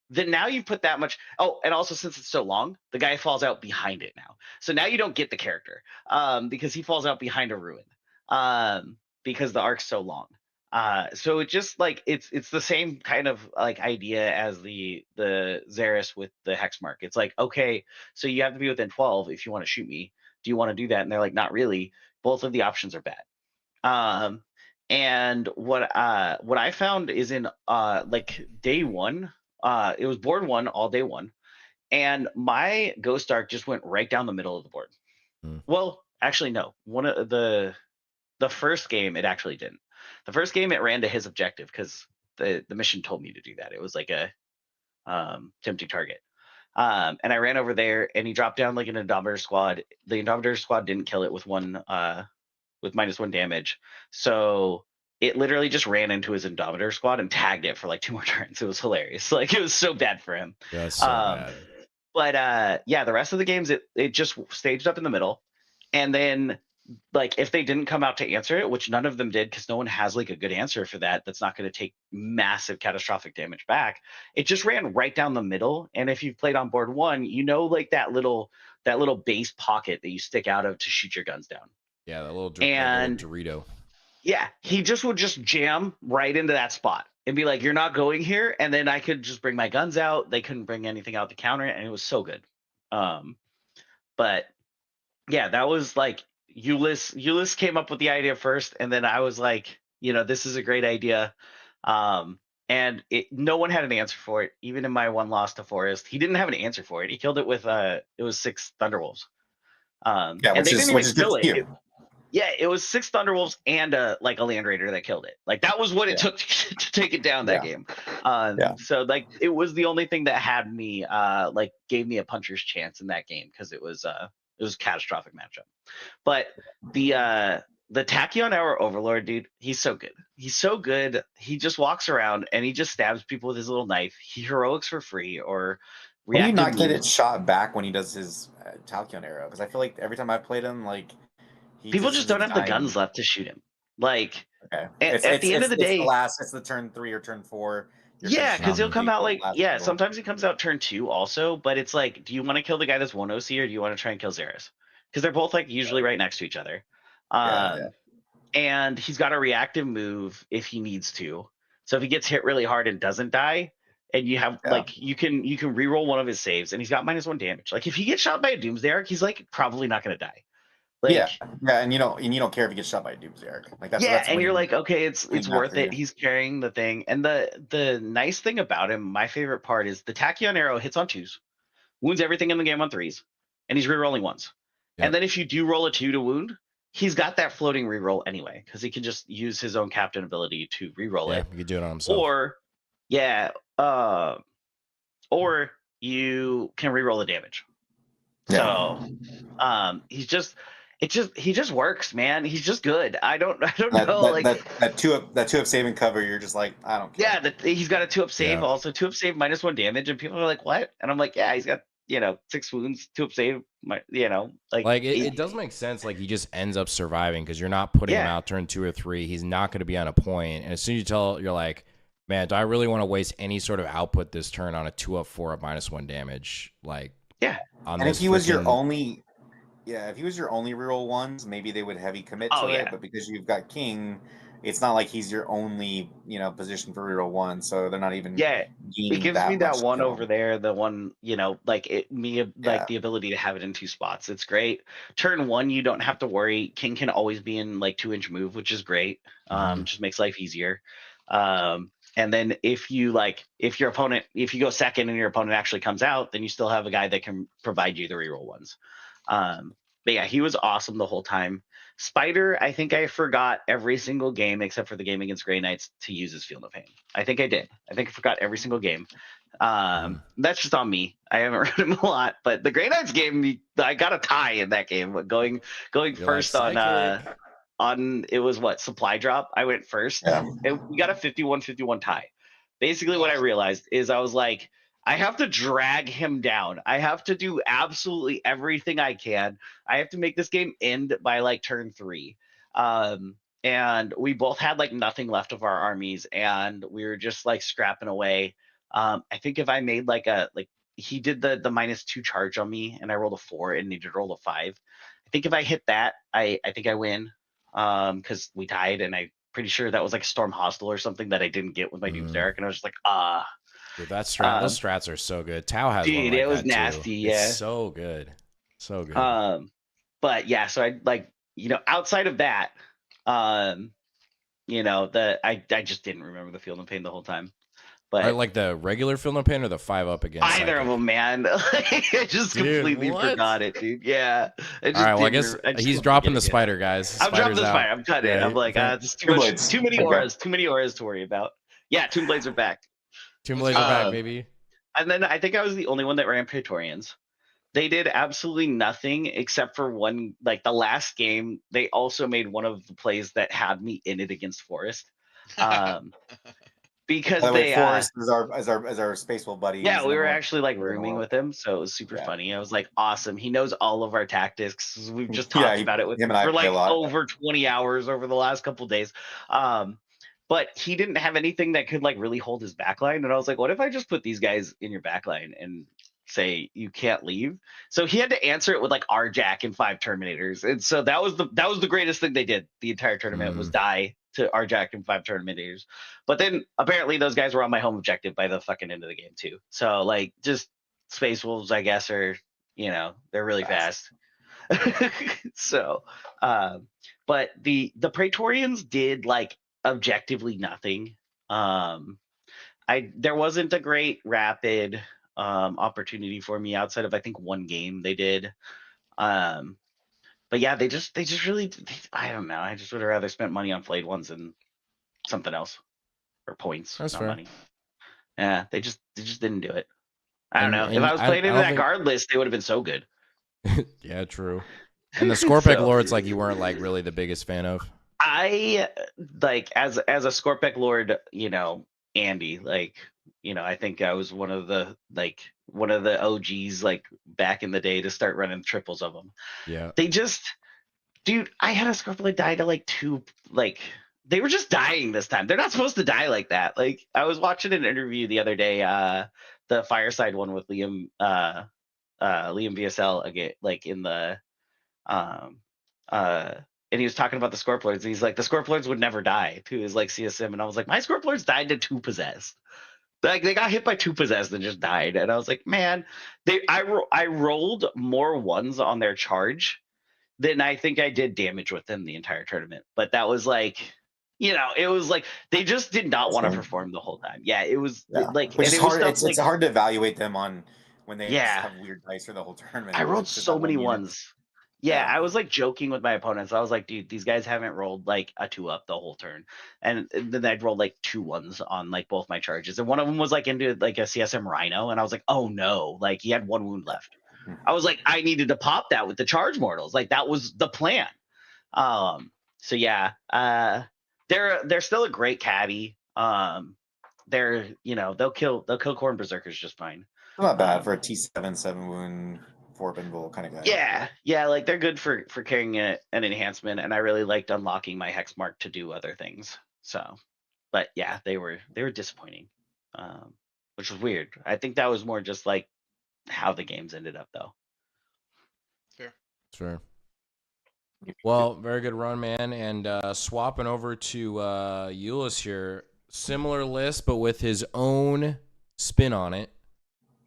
then now you put that much. Oh, and also since it's so long, the guy falls out behind it now. So now you don't get the character because he falls out behind a ruin because the arc's so long. So it just like it's the same kind of like idea as the Xeris with the hex mark. It's like, okay, so you have to be within 12 if you want to shoot me. Do you want to do that? And they're like, not really. Both of the options are bad. And what I found is in like day one, it was board one all day one, and my Ghost Arc just went right down the middle of the board. Well, actually, no. One of the first game it actually didn't. The first game it ran to his objective because the mission told me to do that. It was like a tempting target. And I ran over there and he dropped down like an Indomitor squad. The Indomitor squad didn't kill it with with -1 damage. So it literally just ran into his Indomitor squad and tagged it for like 2 more turns. It was hilarious. Like it was so bad for him. That's so bad. But yeah, the rest of the games it just staged up in the middle. And then like if they didn't come out to answer it, which none of them did because no one has like a good answer for that's not going to take massive catastrophic damage back, it just ran right down the middle. And if you've played on board one, you know, like that little base pocket that you stick out of to shoot your guns down. Yeah, that little Dorito. Yeah, he just would just jam right into that spot and be like, you're not going here. And then I could just bring my guns out. They couldn't bring anything out to counter it, and it was so good. But yeah, that was like Ulis came up with the idea first, and then I was like, you know, this is a great idea. And no one had an answer for it. Even in my one loss to Forest, he didn't have an answer for it. He killed it with it was 6 Thunderwolves. Yeah, and they didn't even kill it. Yeah, it was 6 Thunderwolves and like a Land Raider that killed it. Like that was what it took to take it down that game. So like it was the only thing that had me like gave me a puncher's chance in that game because it was a catastrophic matchup. But the Tachyon Hour Overlord, dude, he's so good. He's so good. He just walks around and he just stabs people with his little knife. He heroics for free or Will you not get it shot back when he does his Tachyon arrow? Because I feel like every time I played him, like people just don't have the guns left to shoot him. Like at the end of the day, it's the turn 3 or turn 4. Yeah, because he'll come out like sometimes he comes out turn 2 also, but it's like, do you want to kill the guy that's 1 OC or do you want to try and kill Xeris? Because they're both like usually right next to each other. And he's got a reactive move if he needs to. So if he gets hit really hard and doesn't die, and you have like you can reroll one of his saves, and he's got -1 damage. Like if he gets shot by a Doomsday Arc, he's like probably not going to die. Like, and you don't care if he gets shot by a Doomsday Arc. Like that's and you're like, okay, it's worth it. He's carrying the thing, and the nice thing about him, my favorite part is the Tachyon arrow hits on 2s, wounds everything in the game on 3s, and he's rerolling 1s. And then if you do roll a 2 to wound, he's got that floating reroll anyway because he can just use his own captain ability to reroll it. He can do it on himself. Or you can reroll the damage. So he just works, man. He's just good. I don't know. That 2-up saving cover, you're just like, I don't care. Yeah, he's got a 2-up save also. 2-up save -1 damage, and people are like, what? And I'm like, yeah, he's got 6 wounds, 2-up save. It does make sense. Like he just ends up surviving because you're not putting him out turn 2 or 3. He's not going to be on a point. And as soon as you're like, man, do I really want to waste any sort of output this turn on a 2-up 4-up -1 damage? Like and if he was your only. Yeah, if he was your only reroll 1s, maybe they would heavy commit to it. But because you've got King, it's not like he's your only, position for reroll 1. So they're not even. Yeah, it gives me that one over there. The one, the ability to have it in 2 spots. It's great. Turn 1, you don't have to worry. King can always be in like 2-inch move, which is great. Just makes life easier. And then if you go second and your opponent actually comes out, then you still have a guy that can provide you the reroll 1s. But yeah, he was awesome the whole time. Spider, I think I forgot every single game except for the game against Grey Knights to use his Field of Pain. I think I did. I think I forgot every single game. That's just on me. I haven't read him a lot, but the Grey Knights game, I got a tie in that game. Going first on it was supply drop. I went first. We got a 51-51 tie. Basically, what I realized is I was like, I have to drag him down. I have to do absolutely everything I can. I have to make this game end by like turn 3. And we both had like nothing left of our armies, and we were just like scrapping away. I think if I made he did the -2 charge on me, and I rolled a 4 and needed to roll a 5. I think if I hit that, I think I win. Because we tied and I pretty sure that was like Storm Hostile or something that I didn't get with my Doomsday Arc, and I was just like, Dude, that strat, those strats are so good. Tau has one dude, like it was that nasty. too. Yeah, It's so good, so good. But yeah, so I like, outside of that, I just didn't remember the Field of Pain the whole time. But like the regular Field of Pain or the 5-up against either Psychic? of them, man. I just completely forgot it, dude. Yeah. All right, well, I guess he's dropping the spider, guys. I'm dropping the spider. I'm cutting it. I'm like, it's too many auras. Too many auras to worry about. Yeah, Tomb Blades are back. Tomb Blades are back, baby. And then I think I was the only one that ran Praetorians. They did absolutely nothing except for one, like the last game. They also made one of the plays that had me in it against Forest. Because they Forrest is our Spacewell buddy. Yeah, we were actually like rooming with him, so it was super funny. I was like, awesome. He knows all of our tactics. We've just talked about it with him for like over 20 hours over the last couple of days. But he didn't have anything that could like really hold his backline. And I was like, what if I just put these guys in your backline and say you can't leave? So he had to answer it with like R-Jack and 5 Terminators. And so that was the greatest thing they did the entire tournament was die to R-Jack and 5 Terminators. But then apparently those guys were on my home objective by the fucking end of the game too. So like just Space Wolves, I guess, are, they're really fast. So but the Praetorians did like objectively nothing. There wasn't a great rapid opportunity for me outside of I think one game they did. But yeah, they just really, I don't know. I just would have rather spent money on flayed ones than something else, or points, not money. Yeah, they just didn't do it. I don't know. If I was playing into that guard list, they would have been so good. Yeah, true. And the Scorpec Lords, like you weren't like really the biggest fan of. I like as a Scorpec Lord, Andy, like, I think I was one of the OGs like back in the day to start running triples of them. Yeah. They just, dude, I had a Scorpec die to like 2, like they were just dying this time. They're not supposed to die like that. Like I was watching an interview the other day, the Fireside one with Liam VSL again, like in the and he was talking about the Scorplords, and he's like, the Scorplords would never die to his like CSM, and I was like, my Scorplords died to 2 possessed. Like they got hit by 2 possessed and just died, and I was like, man, I rolled more ones on their charge than I think I did damage with them the entire tournament. But that was like, it was like they just did not want to perform the whole time. Yeah, it was like, which is hard. It's hard to evaluate them on when they just have weird dice for the whole tournament. I rolled so many ones. Yeah, I was like joking with my opponents. I was like, dude, these guys haven't rolled like a 2-up the whole turn. And then I'd roll like 2 ones on like both my charges. And one of them was like into like a CSM Rhino. And I was like, oh no, like he had 1 wound left. I was like, I needed to pop that with the charge mortals. Like that was the plan. So yeah, they're still a great caddy. They're, they'll kill Khorne Berserkers just fine. Not bad for a T7 7 wound 4-bin kind of guy. Yeah, like they're good for carrying an enhancement, and I really liked unlocking my hex mark to do other things. So, but yeah, they were disappointing, which was weird. I think that was more just like how the games ended up, though. Fair. Sure. Well, very good run, man. And swapping over to Ulis here, similar list, but with his own spin on it.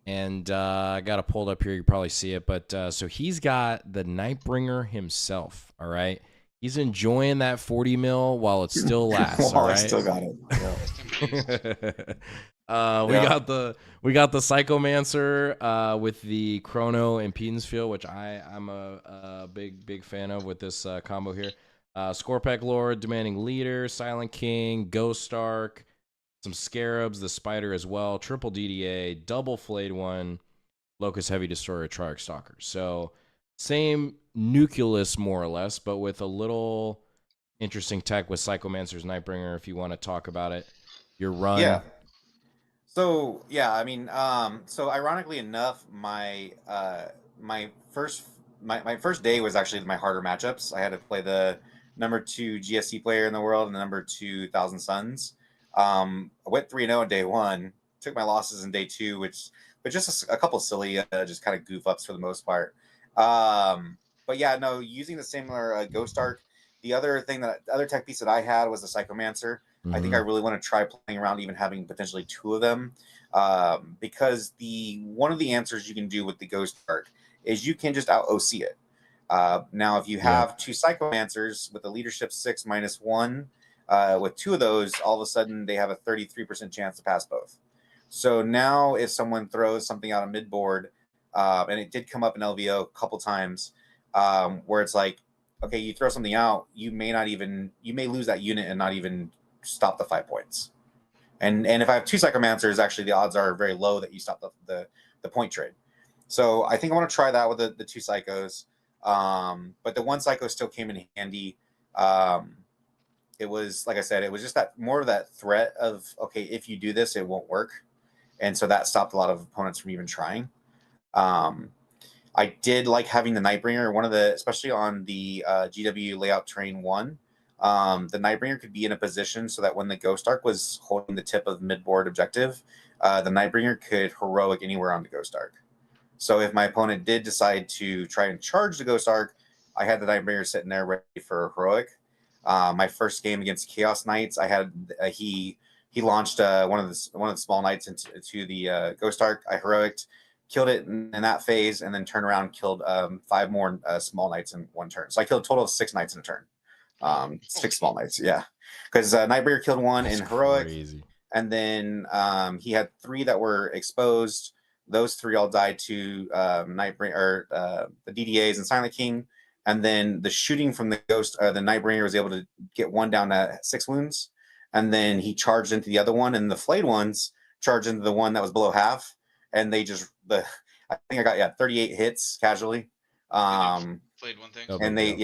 And I got it pulled up here. You probably see it. But so he's got the Nightbringer himself. All right. He's enjoying that 40 mil while it still lasts. All right. I still got it. Yeah. We got the Psychomancer with the Chrono Impedance Field, which I'm a big fan of with this combo here. Scorpec Lord, Demanding Leader, Silent King, Ghost Ark, some Scarabs, the Spider as well, triple DDA, double Flayed One, Locust Heavy Destroyer, Triarch Stalker. So same nucleus more or less, but with a little interesting tech with Psychomancer's Nightbringer. If you want to talk about it, your run. Yeah. So yeah, I mean, so ironically enough, my first day was actually my harder matchups. I had to play the number 2 GSC player in the world and the number 2 Thousand Suns. I went 3-0 on day 1. Took my losses in day 2, but just a couple silly, just kind of goof ups for the most part. But yeah, no, using the similar Ghost Ark, the other tech piece that I had was the Psychomancer. I think I really want to try playing around, even having potentially 2 of them, because one of the answers you can do with the Ghost Arc is you can just out OC it. Now, if you have 2 Psychomancers with the leadership 6 -1, with 2 of those, all of a sudden they have a 33% chance to pass both. So now if someone throws something out of midboard, and it did come up in LVO a couple times, where it's like, okay, you throw something out, you may lose that unit and not even stop the 5 points. And if I have 2 Psychomancers, actually the odds are very low that you stop the point trade. So I think I want to try that with the 2 Psychos. But the 1 Psycho still came in handy. It was, like I said, it was just that more of that threat of, okay, if you do this, it won't work. And so that stopped a lot of opponents from even trying. I did like having the Nightbringer, especially on the GW layout terrain 1. The Nightbringer could be in a position so that when the Ghost Arc was holding the tip of midboard objective, the Nightbringer could heroic anywhere on the Ghost Arc. So if my opponent did decide to try and charge the Ghost Arc, I had the Nightbringer sitting there ready for heroic. My first game against Chaos Knights, I had he launched one of the small knights into the Ghost Arc. I heroicked, killed it in that phase, and then turned around, killed 5 more small knights in 1 turn. So I killed a total of 6 knights in a turn. 6 small knights, yeah. Because Nightbringer killed 1 That's in heroic, crazy. and then he had 3 that were exposed. Those 3 all died to Nightbringer, the DDAs and Silent King. And then the shooting from the the Nightbringer was able to get 1 down to 6 wounds. And then he charged into the other one, and the flayed ones charged into the one that was below half. And they I think I got 38 hits casually. Flayed one thing. And the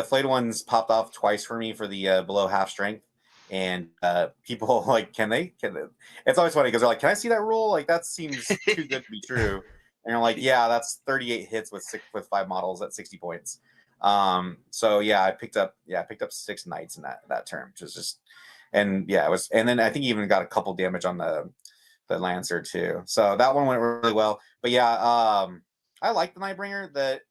flayed ones popped off twice for me for the below half strength. And people like, can they? It's always funny because they're like, can I see that roll? Like, that seems too good to be true. And you're like, yeah, that's 38 hits with 5 models at 60 points. So yeah, I picked up 6 knights in that turn, which was just, and yeah, it was, and then I think he even got a couple damage on the Lancer too. So that one went really well. But yeah, I like the Nightbringer. That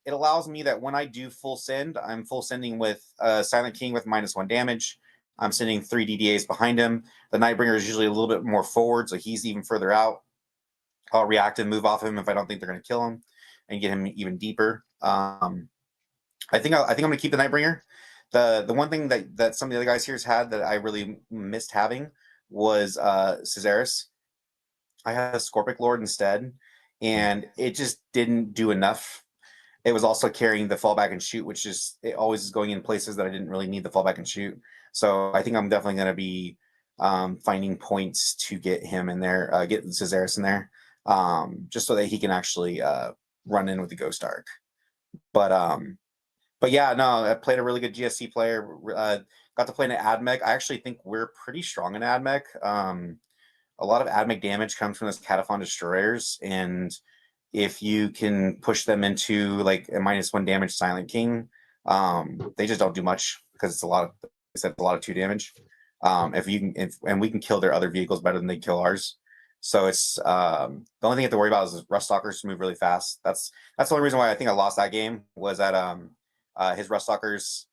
it allows me that when I do full send, I'm full sending with Silent King with -1 damage. I'm sending 3 DDAs behind him. The Nightbringer is usually a little bit more forward, so he's even further out. I'll react and move off him if I don't think they're going to kill him, and get him even deeper. I think I'm going to keep the Nightbringer. The one thing that some of the other guys here has had that I really missed having was Caesaris. I had a Scorpic Lord instead, and it just didn't do enough. It was also carrying the fallback and shoot, which is, it always is going in places that I didn't really need the fallback and shoot. So I think I'm definitely going to be finding points to get him in there, get Caesaris in there, just so that he can actually run in with the Ghost Arc. But yeah, no, I played a really good GSC player. Got to play in an AdMech. I actually think we're pretty strong in AdMech. A lot of AdMech damage comes from those Cataphon Destroyers, and if you can push them into like a -1 damage Silent King, they just don't do much because it's a lot of 2 damage. And we can kill their other vehicles better than they kill ours. So it's the only thing you have to worry about is Ruststalkers move really fast. That's the only reason why I think I lost that game, was that his Ruststalkers,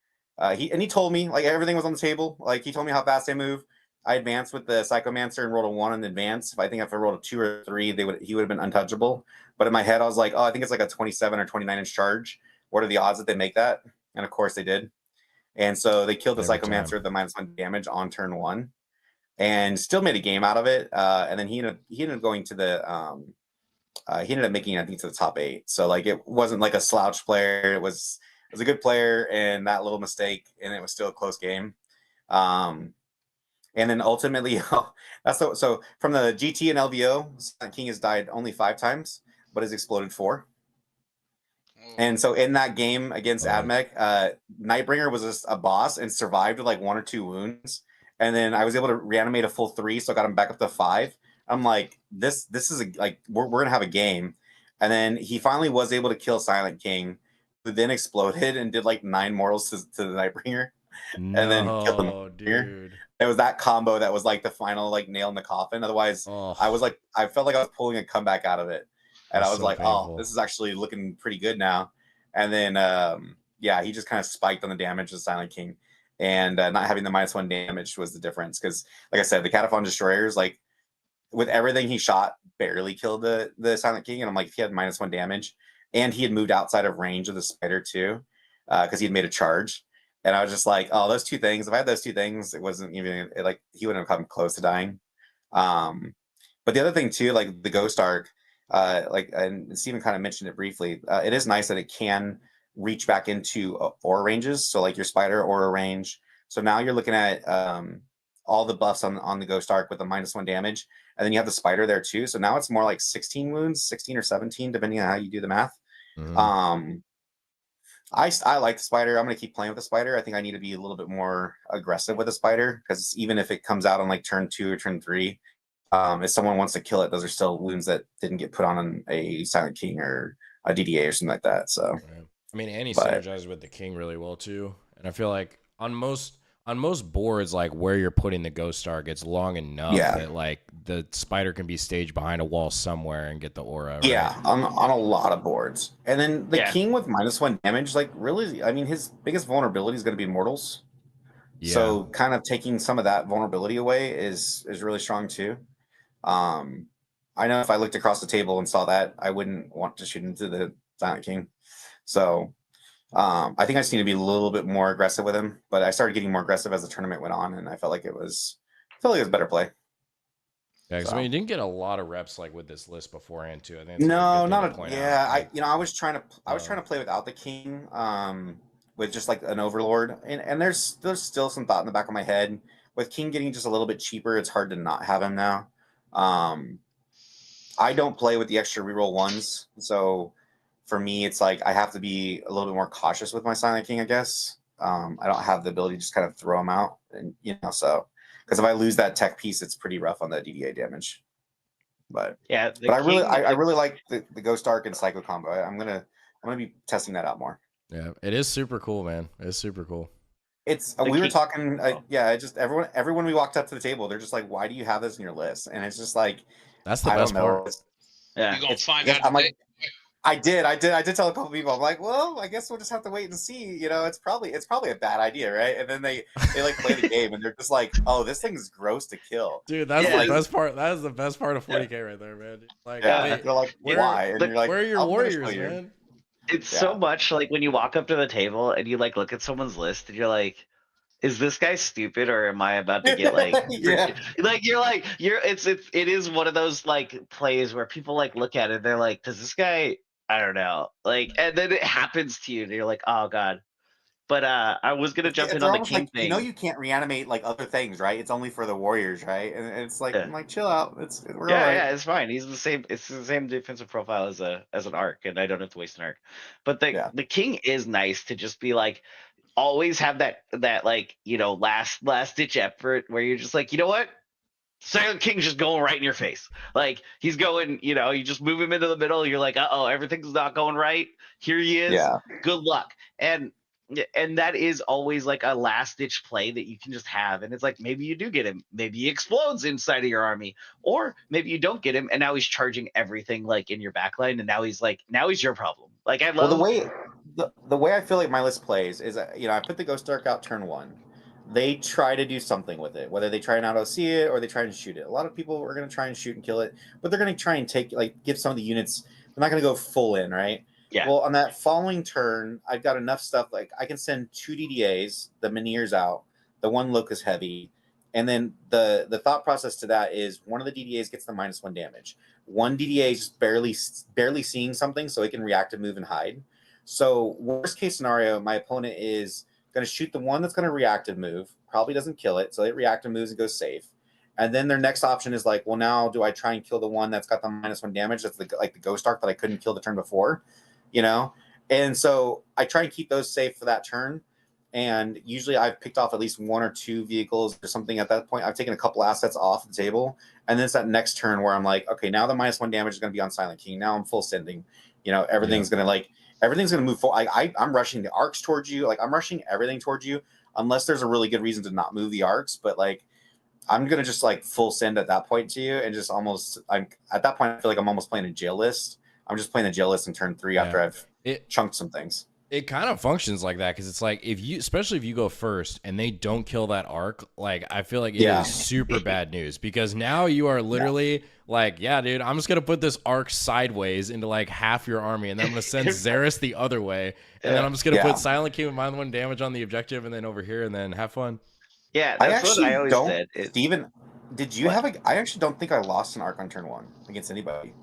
he told me like everything was on the table. Like, he told me how fast they move. I advanced with the Psychomancer and rolled a 1 in advance. If I rolled a 2 or 3, he would have been untouchable. But in my head, I was like, oh, I think it's like a 27 or 29 inch charge. What are the odds that they make that? And of course they did. And so they killed the Psychomancer with the -1 damage on turn 1, and still made a game out of it. And then he ended up going to the he ended up making, I think, to the top 8. So like, it wasn't like a slouch player. It was a good player, and that little mistake, and it was still a close game. And then ultimately, so from the GT and LVO, Silent King has died only 5 times, but has exploded 4. And so in that game against AdMech, Nightbringer was just a boss and survived with like 1 or 2 wounds. And then I was able to reanimate a full 3, so I got him back up to 5. I'm like, this is we're gonna have a game. And then he finally was able to kill Silent King, who then exploded and did like 9 mortals to the Nightbringer. No, and then killed him. Dude. It was that combo that was like the final like nail in the coffin. Otherwise, I felt like I was pulling a comeback out of it. And I was so like, painful. Oh, this is actually looking pretty good now. And then yeah, he just kind of spiked on the damage of Silent King, and not having the -1 damage was the difference. Because like I said, the Cataphon Destroyers, like with everything he shot, barely killed the Silent King. And I'm like, if he had -1 damage, and he had moved outside of range of the spider too, because he had made a charge. And I was just like, oh, those two things. If I had those two things, it wasn't even like he wouldn't have come close to dying. But the other thing too, like the Ghost Arc, like and Steven kind of mentioned it briefly. It is nice that it can reach back into aura ranges. So like your spider aura range. So now you're looking at all the buffs on the Ghost Arc with a -1 damage, and then you have the spider there too. So now it's more like 16 wounds, 16 or 17, depending on how you do the math. Mm-hmm. I like the spider. I'm going to keep playing with the spider. I think I need to be a little bit more aggressive with the spider, because even if it comes out on like turn 2 or turn 3, if someone wants to kill it, those are still wounds that didn't get put on a Silent King or a DDA or something like that. So, right. I mean, and he synergizes with the King really well too. And I feel like on most boards, like where you're putting the Ghost Arc, it's long enough that like the spider can be staged behind a wall somewhere and get the aura. Right? Yeah, on a lot of boards. And then the King with -1 damage, like really, I mean, his biggest vulnerability is going to be mortals. Yeah. So kind of taking some of that vulnerability away is really strong too. I know if I looked across the table and saw that, I wouldn't want to shoot into the Silent King. So I think I just need to be a little bit more aggressive with him. But I started getting more aggressive as the tournament went on, and I felt like it was better play. Yeah, because I mean, you didn't get a lot of reps like with this list beforehand too. I think no, not a, yeah. I was trying to play without the King, with just like an Overlord, and there's still some thought in the back of my head with King getting just a little bit cheaper. It's hard to not have him now. I don't play with the extra reroll ones, so for me, it's like I have to be a little bit more cautious with my Silent King, I guess. I don't have the ability to just kind of throw him out, and so because if I lose that tech piece, it's pretty rough on the DDA damage. But yeah, but I really like the Ghost Arc and Psycho combo. I'm gonna be testing that out more. Yeah, it is super cool, man. It's super cool. It's we were talking, just everyone we walked up to the table, they're just like, why do you have this in your list? And it's just like, that's the best part. Yeah, you gonna find out. I'm like, I did tell a couple people. I'm like, well, I guess we'll just have to wait and see. It's probably a bad idea, right? And then they like play the game, and they're just like, oh, this thing is gross to kill. Dude, that's the best part. That is the best part of 40K right there, man. Like, they're like, why? And you're like, where are your warriors, man? It's so much like when you walk up to the table and you like look at someone's list and you're like, is this guy stupid or am I about to get like it is one of those like plays where people like look at it and they're like, does this guy, I don't know, like, and then it happens to you and you're like, oh god. But I was gonna jump in on the King thing. You can't reanimate like other things, right? It's only for the warriors, right? And it's like, I'm like, chill out. We're all right. Yeah, it's fine. He's the same. It's the same defensive profile as an arc, and I don't have to waste an arc. But the King is nice to just be like, always have that like, last ditch effort where you're just like, you know what? Silent King's just going right in your face. Like he's going, you just move him into the middle. You're like, everything's not going right. Here he is. Yeah. Good luck. And that is always like a last ditch play that you can just have. And it's like, maybe you do get him. Maybe he explodes inside of your army, or maybe you don't get him. And now he's charging everything like in your backline. And now he's your problem. Like I love the way I feel like my list plays is, I put the Ghost Arc out turn 1. They try to do something with it, whether they try and out OC it or they try and shoot it. A lot of people are going to try and shoot and kill it, but they're going to try and give some of the units. They're not going to go full in, right? Yeah. Well, on that following turn, I've got enough stuff. Like I can send 2 DDAs, the Minears out, the 1 Locust Heavy, and then the thought process to that is one of the DDAs gets the -1 damage. One DDA is just barely seeing something, so it can react and move and hide. So worst case scenario, my opponent is going to shoot the one that's going to reactive move, probably doesn't kill it, so it reactive moves and goes safe. And then their next option is like, well, now do I try and kill the one that's got the -1 damage? That's like the Ghost Arc that I couldn't kill the turn before. And so I try and keep those safe for that turn. And usually I've picked off at least 1 or 2 vehicles or something at that point. I've taken a couple assets off the table. And then it's that next turn where I'm like, okay, now the -1 damage is going to be on Silent King. Now I'm full sending. Everything's going to move forward. I'm rushing the arcs towards you. Like I'm rushing everything towards you unless there's a really good reason to not move the arcs. But like, I'm going to just like full send at that point to you. And just almost, at that point, I feel like I'm almost playing a jail list. I'm just playing the jail list in turn 3 after I've It chunked some things. It kind of functions like that because it's like especially if you go first and they don't kill that arc, like I feel like it is super bad news because now you are literally like, yeah, dude, I'm just gonna put this arc sideways into like half your army, and then I'm gonna send Xeris the other way, and then I'm just gonna put Silent King with -1 damage on the objective, and then over here, and then have fun. Yeah, that's what I always did. Steven, did you have I actually don't think I lost an arc on turn 1 against anybody.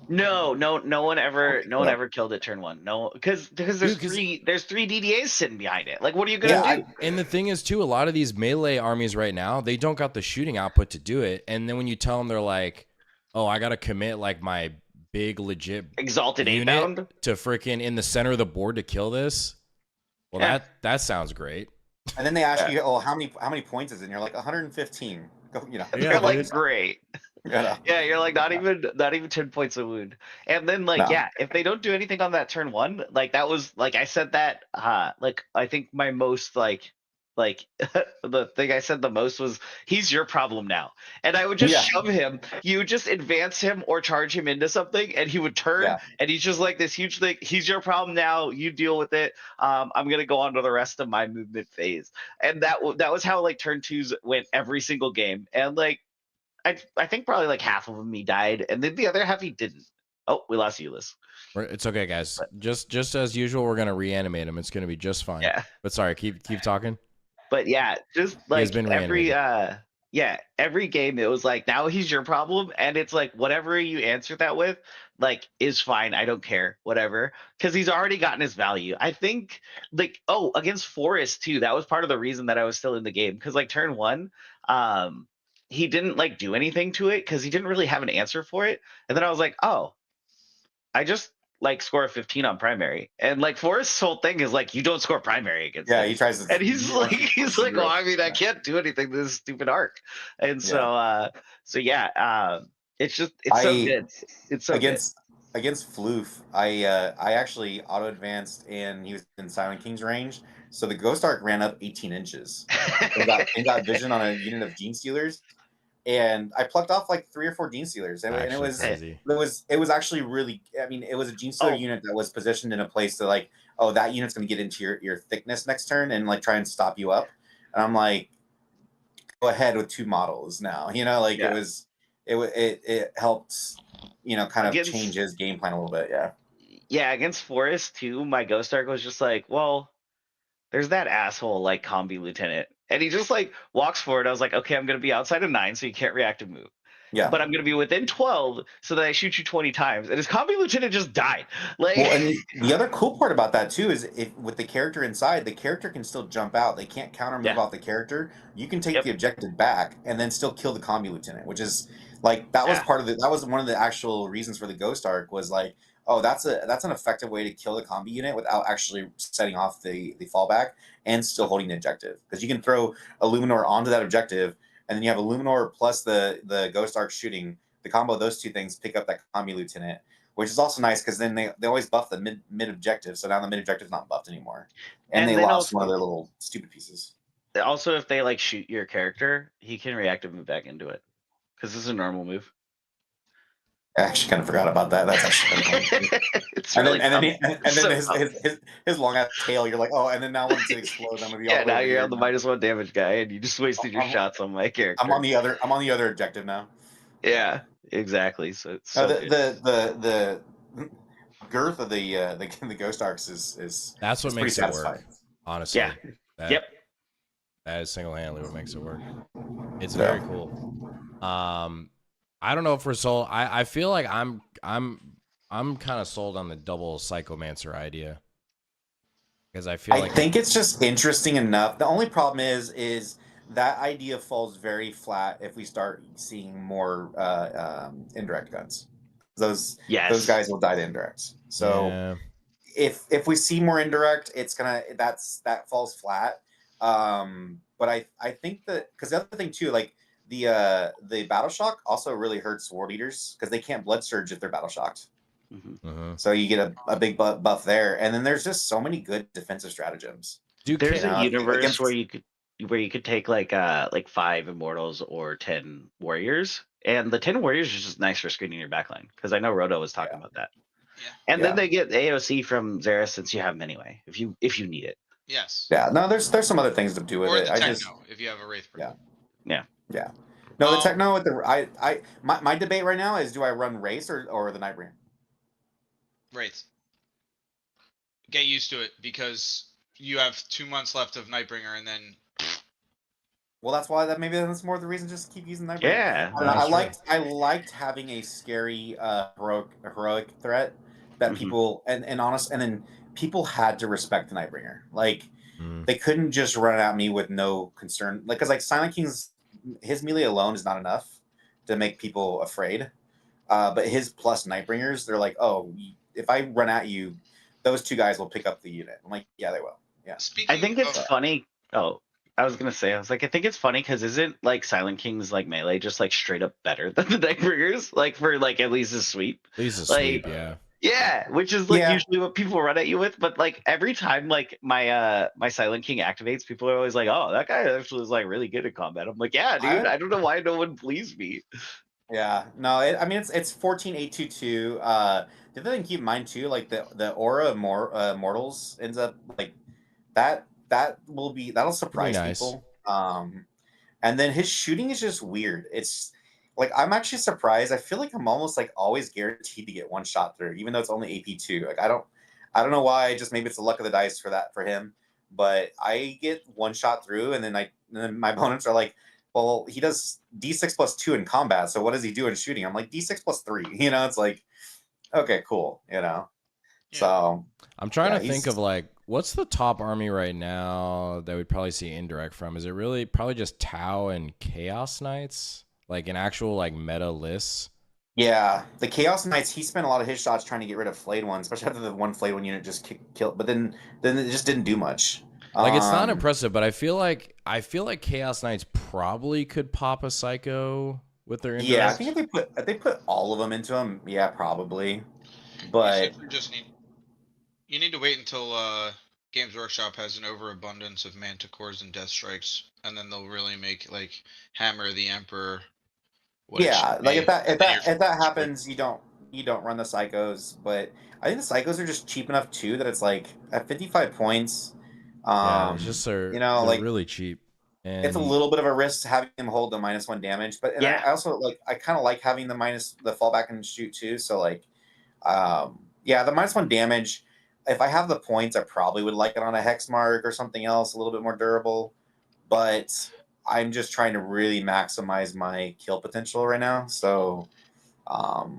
No one ever killed it turn 1. No, because there's three DDAs sitting behind it. Like, what are you gonna do? And the thing is too, a lot of these melee armies right now, they don't got the shooting output to do it. And then when you tell them, they're like, "Oh, I gotta commit like my big legit exalted unit 8-bound to freaking in the center of the board to kill this." Well, that sounds great. And then they ask you, "Oh, how many points is it?" And you're like, 115. Go, They're like, great. Yeah. You're like not even 10 points a wound. And then if they don't do anything on that turn 1, like that was like I said that like I think my most like the thing I said the most was, he's your problem now. And I would just shove him. You would just advance him or charge him into something, and he would turn, and he's just like this huge thing. He's your problem now. You deal with it. I'm gonna go on to the rest of my movement phase. And that was how like turn 2s went every single game. And like I think probably like half of them he died, and then the other half he didn't. Oh, we lost Ulis. It's okay, guys. Just as usual, we're gonna reanimate him. It's gonna be just fine. Yeah. But sorry, keep talking. But yeah, just like every game it was like, now he's your problem, and it's like whatever you answer that with like is fine. I don't care, whatever, because he's already gotten his value. I think like against Forest too. That was part of the reason that I was still in the game, because like turn 1, he didn't like do anything to it because he didn't really have an answer for it. And then I was like, oh, I just like score a 15 on primary. And like Forrest's whole thing is like, you don't score primary against him. He tries to, and he's like, well, I mean, I can't do anything to this stupid arc. And it's so good. It's so against Floof, I actually auto advanced, and he was in Silent King's range. So the Ghost Arc ran up 18 inches and got vision on a unit of Gene Stealers. And I plucked off like 3 or 4 Gene Stealers, and it was actually really. I mean, it was a Gene Stealer unit that was positioned in a place to like, oh, that unit's going to get into your thickness next turn and like try and stop you up. And I'm like, go ahead with 2 models now. It helped, kind of change his game plan a little bit. Yeah, against Forest too, my Ghost Arc was just like, well, there's that asshole like Combi Lieutenant. And he just like walks forward. I was like, okay, I'm going to be outside of 9, so you can't reactive move. Yeah. But I'm going to be within 12 so that I shoot you 20 times. And his Combi Lieutenant just died. Like, well, and the other cool part about that too is if with the character inside, the character can still jump out. They can't counter move out the character. You can take the objective back and then still kill the Combi Lieutenant, which is like that was that was one of the actual reasons for the Ghost Arc was like, oh, that's an effective way to kill the combi unit without actually setting off the fallback and still holding the objective. Because you can throw a Luminor onto that objective, and then you have a Luminor plus the Ghost Arc shooting. The combo of those 2 things pick up that combi lieutenant, which is also nice because then they always buff the mid objective. So now the mid objective is not buffed anymore, and they lost one of their little stupid pieces. Also, if they like shoot your character, he can reactive move back into it because this is a normal move. I actually kind of forgot about that. That's actually his long ass tail. You're like, oh, and then now once it explodes, I'm gonna be now you're on the -1 damage guy, and you just wasted your shots on my character. I'm on the other objective now. Yeah, exactly. So it's the girth of the Ghost Arcs is that's what makes it work. Honestly, That is single-handedly what makes it work. It's very cool. I don't know if we're sold. I feel like I'm kind of sold on the double Psychomancer idea because I think it's just interesting enough. The only problem is that idea falls very flat if we start seeing more indirect guns. Those guys will die to indirects. So if we see more indirect, it's that falls flat. But I think that because the other thing too, like. The battle shock also really hurts War Leaders because they can't blood surge if they're battle shocked. So you get a big buff there, and then there's just so many good defensive stratagems. There's a universe where you could take like 5 Immortals or 10 Warriors, and the 10 Warriors is just nice for screening your backline because I know Roto was talking about that. And then they get AOC from Zera since you have them anyway, if you need it. Yes. Yeah. No, there's some other things to do with Or it. the I techno, just if you have a Wraith. Yeah. No, the Um, techno with the my debate right now is, do I run Race or the Nightbringer? Wraith. Get used to it because you have 2 months left of Nightbringer, and then. Well, that's why maybe that's more the reason just to keep using Nightbringer. Yeah. I don't know, I liked having a scary heroic threat that people and then people had to respect the Nightbringer. Like they couldn't just run at me with no concern. Like, because like Silent King's his melee alone is not enough to make people afraid. But his plus Nightbringers, they're like, oh, if I run at you, those two guys will pick up the unit. I'm like, yeah, they will. Yeah. I think it's funny. Oh, I was gonna say, I think it's funny because isn't like Silent King's like melee just like straight up better than the Nightbringers? Like for like at least a sweep. At least a sweep, yeah. Yeah, which is like usually what people run at you with, but like every time like my Silent King activates, people are always like, "Oh, that guy actually is like really good at combat." I'm like, "Yeah, dude, I don't know why no one believes me." Yeah, no, I mean it's 14822. The other thing to keep in mind too, like the aura of mortals ends up like that'll surprise people. And then his shooting is just weird. It's like I'm actually surprised. I feel like I'm almost like always guaranteed to get one shot through, even though it's only AP2. Like I don't know why. Just maybe it's the luck of the dice for him. But I get one shot through, and then my opponents are like, well, he does D6 plus 2 in combat, so what does he do in shooting? I'm like, D6 plus 3. You know, it's like, okay, cool. You know, so I'm trying to think of like what's the top army right now that we'd probably see indirect from. Is it really probably just Tau and Chaos Knights, like an actual like meta lists? Yeah, the Chaos Knights. He spent a lot of his shots trying to get rid of Flayed One, especially after the one Flayed One unit just killed. But then it just didn't do much. Like it's not impressive, but I feel like Chaos Knights probably could pop a Psycho with their indirect. Yeah, I think if they put all of them into them, yeah, probably. But you need to wait until Games Workshop has an overabundance of Manticores and Death Strikes, and then they'll really make like Hammer of the Emperor. Yeah, like if that happens, you don't run the Psychos, but I think the Psychos are just cheap enough too that it's like at 55 points. Yeah, it's just they're like really cheap. And it's a little bit of a risk having him hold the -1 damage, but I also I kind of like having the fallback and shoot too. So like, the -1 damage. If I have the points, I probably would like it on a hex mark or something else a little bit more durable. But I'm just trying to really maximize my kill potential right now. So, I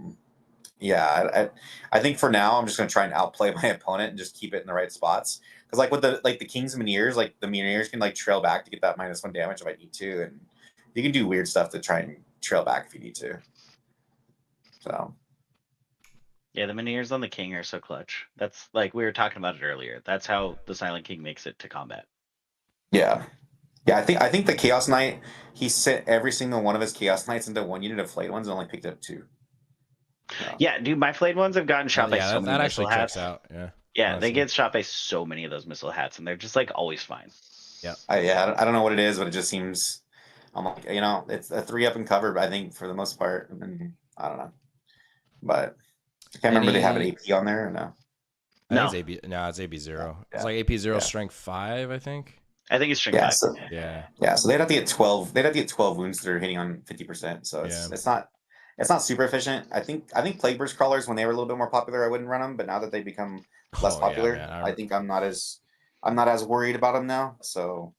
think for now I'm just going to try and outplay my opponent and just keep it in the right spots. Because like with the King's Mineers, like the Mineers can like trail back to get that -1 damage if I need to, and you can do weird stuff to try and trail back if you need to. So. Yeah, the Mineers on the King are so clutch. That's like we were talking about it earlier. That's how the Silent King makes it to combat. Yeah. Yeah, I think the Chaos Knight, he sent every single one of his Chaos Knights into one unit of Flayed Ones and only picked up 2. Yeah, dude, my Flayed Ones have gotten shot by so many missile hats. Out. Yeah, they get shot by so many of those missile hats, and they're just like always fine. Yeah. I don't know what it is, but it just seems, I'm like, it's a 3-up and cover, I think, for the most part. And I don't know. But I can't remember they have an AP on there or no? No, it's AB0. Yeah. It's like AP0 strength 5, I think. I think it's strength 5. So, so they'd have to get 12. They'd have to get 12 wounds that are hitting on 50%. So it's not super efficient. I think Plague Burst Crawlers, when they were a little bit more popular, I wouldn't run them. But now that they become less popular, I think I'm not as worried about them now. So,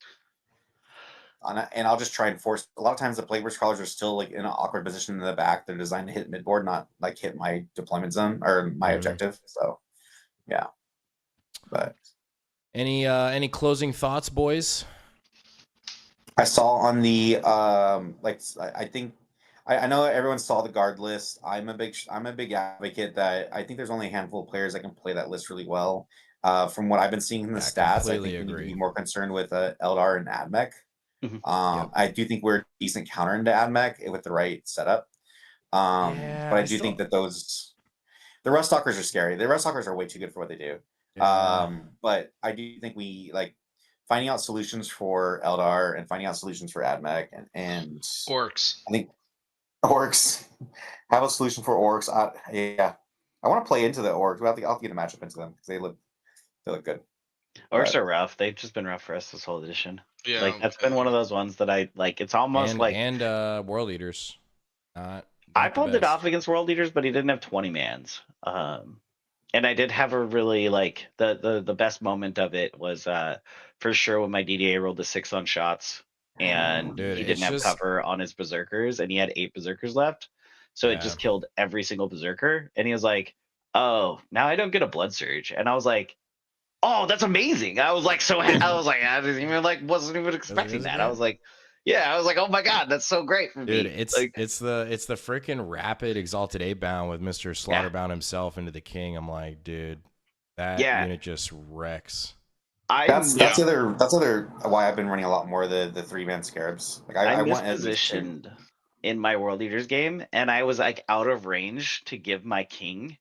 and I'll just try and force. A lot of times the Plague Burst Crawlers are still like in an awkward position in the back. They're designed to hit midboard, not like hit my deployment zone or my objective. So, yeah. But any closing thoughts, boys? I saw on the I think I know everyone saw the guard list. I'm a big advocate that I think there's only a handful of players that can play that list really well. From what I've been seeing in the stats, I think we need to be more concerned with Eldar and Admech. I do think we're a decent counter into Admech with the right setup. But I do think that the Ruststalkers are scary. The Ruststalkers are way too good for what they do. But I do think we finding out solutions for Eldar and finding out solutions for Admech and Orcs. I think Orcs have a solution for Orcs. I want to play into the orcs. I'll have to get a matchup into them because they look good. Orcs are rough. They've just been rough for us this whole edition. Yeah, like that's been one of those ones that I like. It's almost and World Eaters. I pulled it off against World Eaters, but he didn't have 20 mans. And I did have a really like the best moment of it was for sure when my DDA rolled a 6 on shots and Dude, he didn't have cover on his berserkers and he had 8 berserkers left. So it just killed every single berserker. And he was like, "Oh, now I don't get a blood surge." And I was like, "Oh, that's amazing." I was like, I was like, I didn't even wasn't even expecting that. I was like, yeah, I was like, "Oh my god, that's so great for me." Dude, it's the freaking rapid exalted 8-bound with Mr. Slaughterbound himself into the king. I'm like, dude, that unit just wrecks. That's the other why I've been running a lot more of the 3-man scarabs. Like I want mispositioned in my World Eaters game, and I was like out of range to give my king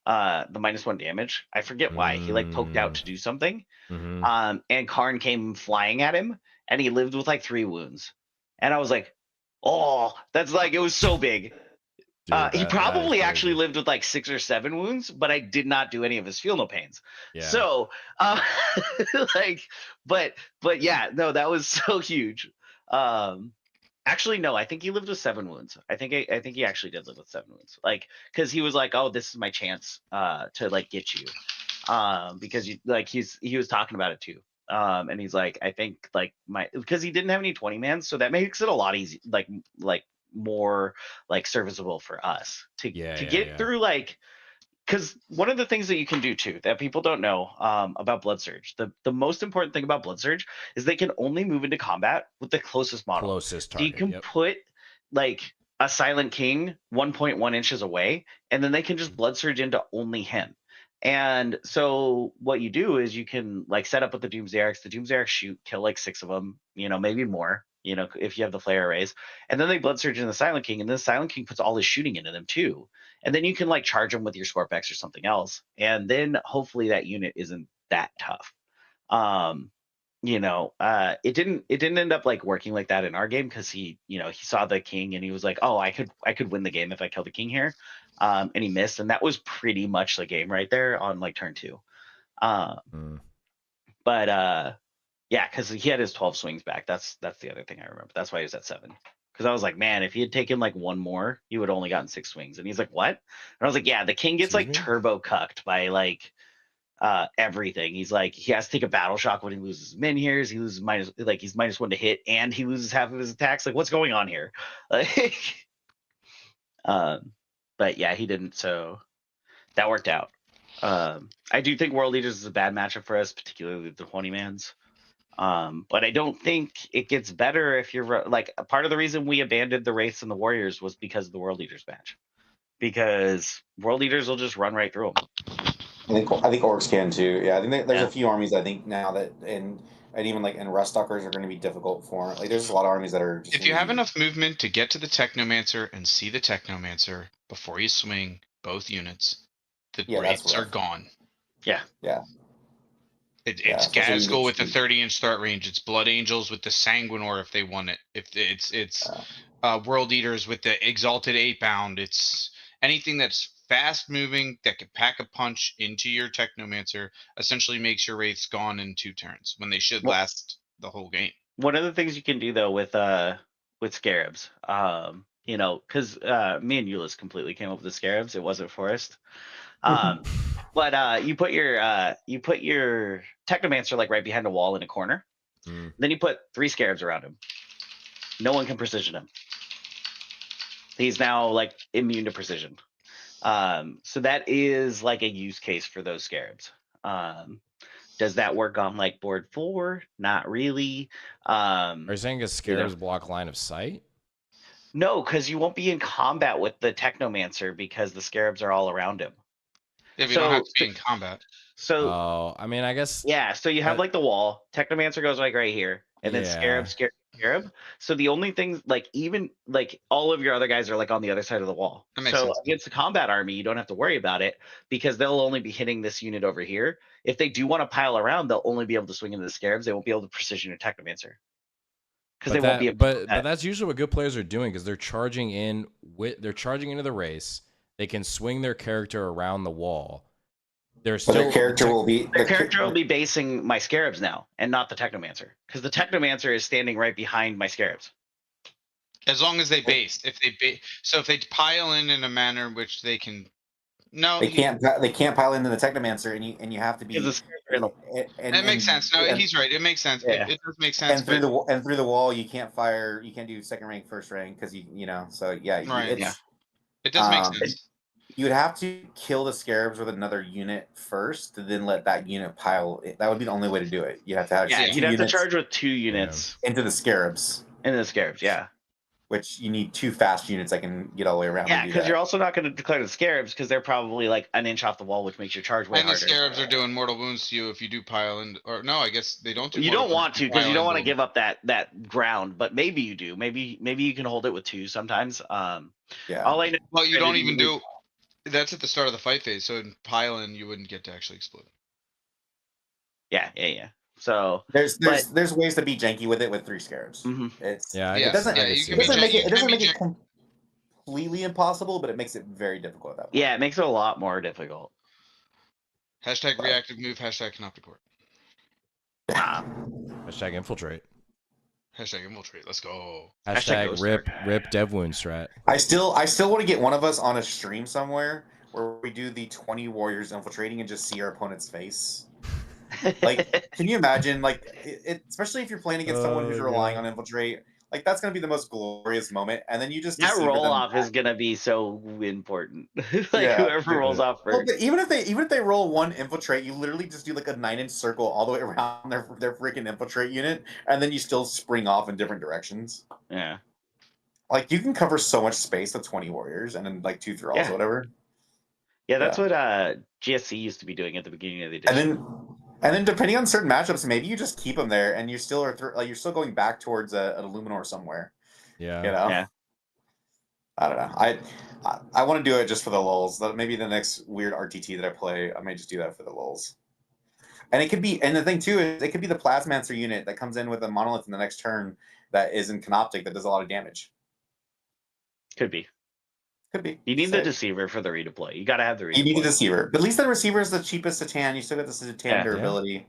the -1 damage. I forget why. He like poked out to do something. And Karn came flying at him and he lived with like 3 wounds. And I was like, "Oh, that's like it was so big." Dude, he probably actually lived with like 6 or 7 wounds, but I did not do any of his feel no pains. Yeah. So like but yeah, no, that was so huge. Actually, no, I think he lived with 7 wounds. I think he actually did live with 7 wounds. Like, because he was like, "Oh, this is my chance to like get you," because you like he was talking about it too. And he's like, I think like because he didn't have any 20 man, so that makes it a lot easy, like more like serviceable for us to get through like. Because one of the things that you can do too that people don't know about Blood Surge, the most important thing about Blood Surge is they can only move into combat with the closest model. Closest So target. you can put like a Silent King 1.1 inches away, and then they can just Blood Surge into only him. And so what you do is you can like set up with the Doomsdayrks. The Doomsdayrks shoot, kill like 6 of them, maybe more. If you have the flare arrays, and then they blood surge in the Silent King, and then the Silent King puts all his shooting into them too, and then you can like charge them with your Scorpex or something else, and then hopefully that unit isn't that tough. It didn't end up like working like that in our game because he saw the king and he was like, "Oh, I could win the game if I kill the king here," and he missed, and that was pretty much the game right there on like turn 2. But yeah, because he had his 12 swings back. That's the other thing I remember. That's why he was at 7. Because I was like, man, if he had taken like 1 more, he would have only gotten 6 swings. And he's like, what? And I was like, yeah, the king gets like turbo cucked by like everything. He's like, he has to take a battle shock when he loses min here. He loses he's -1 to hit, and he loses half of his attacks. Like, what's going on here? Like, but yeah, he didn't. So that worked out. I do think World Eaters is a bad matchup for us, particularly the 20 mans. But I don't think it gets better if you're like part of the reason we abandoned the Wraiths and the Warriors was because of the World Eaters match, because World Eaters will just run right through them. I think orcs can too. Yeah, I think there's a few armies I think now that and even like Rust Stalkers are going to be difficult for. Like there's a lot of armies that are. Just if you have enough movement to get to the Technomancer and see the Technomancer before you swing both units, the Wraiths are gone. Yeah. Yeah. It's Gazgul with the 30-inch start range. It's Blood Angels with the Sanguinor if they want it. If it's World Eaters with the Exalted 8-bound. It's anything that's fast moving that can pack a punch into your Technomancer. Essentially makes your Wraiths gone in 2 turns when they should last the whole game. One of the things you can do though with Scarabs, because me and Ulis completely came up with the Scarabs. It wasn't Forest. But you put your Technomancer like right behind a wall in a corner. Then you put 3 Scarabs around him. No one can precision him. He's now like immune to precision. So that is like a use case for those Scarabs. Does that work on like board 4? Not really. Are you saying a Scarabs block line of sight? No, because you won't be in combat with the Technomancer because the Scarabs are all around him. Yeah, but you don't have to be in combat. So, I mean, I guess. Yeah, so you have like the wall. Technomancer goes like right here, and then Scarab. So the only things like even like all of your other guys are like on the other side of the wall. So against the combat army, you don't have to worry about it because they'll only be hitting this unit over here. If they do want to pile around, they'll only be able to swing into the Scarabs. They won't be able to precision your Technomancer. Because they won't be able but that's usually what good players are doing because they're charging into the race. they can swing their character around the wall. Their character will be basing my Scarabs now, and not the Technomancer, because the Technomancer is standing right behind my Scarabs. As long as they base, if they pile in a manner in which they can. No, they can't pile into the Technomancer, and you have to be. It makes sense. No, he's right. It makes sense. Yeah. It does make sense. And through the wall, you can't fire. You can't do second rank, first rank, because you know. So yeah, right. It does make sense. You would have to kill the Scarabs with another unit first, to then let that unit pile. That would be the only way to do it. You have to have you'd have to charge with 2 units into the Scarabs. Yeah. Which you need 2 fast units that can get all the way around. Yeah, because you're also not going to declare the Scarabs because they're probably like an inch off the wall, which makes your charge way harder. And the Scarabs are doing mortal wounds to you if you do pile in, or no, I guess they don't do. You don't want to because you don't want to give up that ground, but maybe you do. Maybe you can hold it with 2 sometimes. Yeah. All I know. Well, you don't even do. That's at the start of the fight phase, so in pile in you wouldn't get to actually explode. Yeah. So there's ways to be janky with it with 3 Scarabs. Mm-hmm. It doesn't make it completely impossible, but it makes it very difficult at that point. Yeah, it makes it a lot more difficult. # reactive move, # Canopticort. Hashtag infiltrate. #infiltrate. Let's go. Hashtag rip dev wound strat. I still want to get one of us on a stream somewhere where we do the 20 warriors infiltrating and just see our opponent's face. Like, can you imagine? Like, especially if you're playing against someone who's relying on infiltrate. Like, that's gonna be the most glorious moment, and then you just that roll off is gonna be so important. Whoever rolls off first. Well, even if they roll 1 infiltrate, you literally just do like a 9-inch circle all the way around their freaking infiltrate unit, and then you still spring off in different directions. Yeah. Like, you can cover so much space with 20 warriors and then like 2 thralls or whatever. Yeah, that's what GSC used to be doing at the beginning of the edition. And then depending on certain matchups, maybe you just keep them there, and you still are you're still going back towards an Illuminor somewhere. Yeah. You know. Yeah. I don't know. I want to do it just for the lulz. Maybe the next weird RTT that I play, I might just do that for the lulz. And it could be, and the thing too is, it could be the Plasmancer unit that comes in with a monolith in the next turn that is in Canoptic that does a lot of damage. Could be. You need the Deceiver for the redeploy. You got to have the redeploy. You need the Deceiver. But at least the Receiver is the cheapest Satan. You still get the Satan durability. Yeah.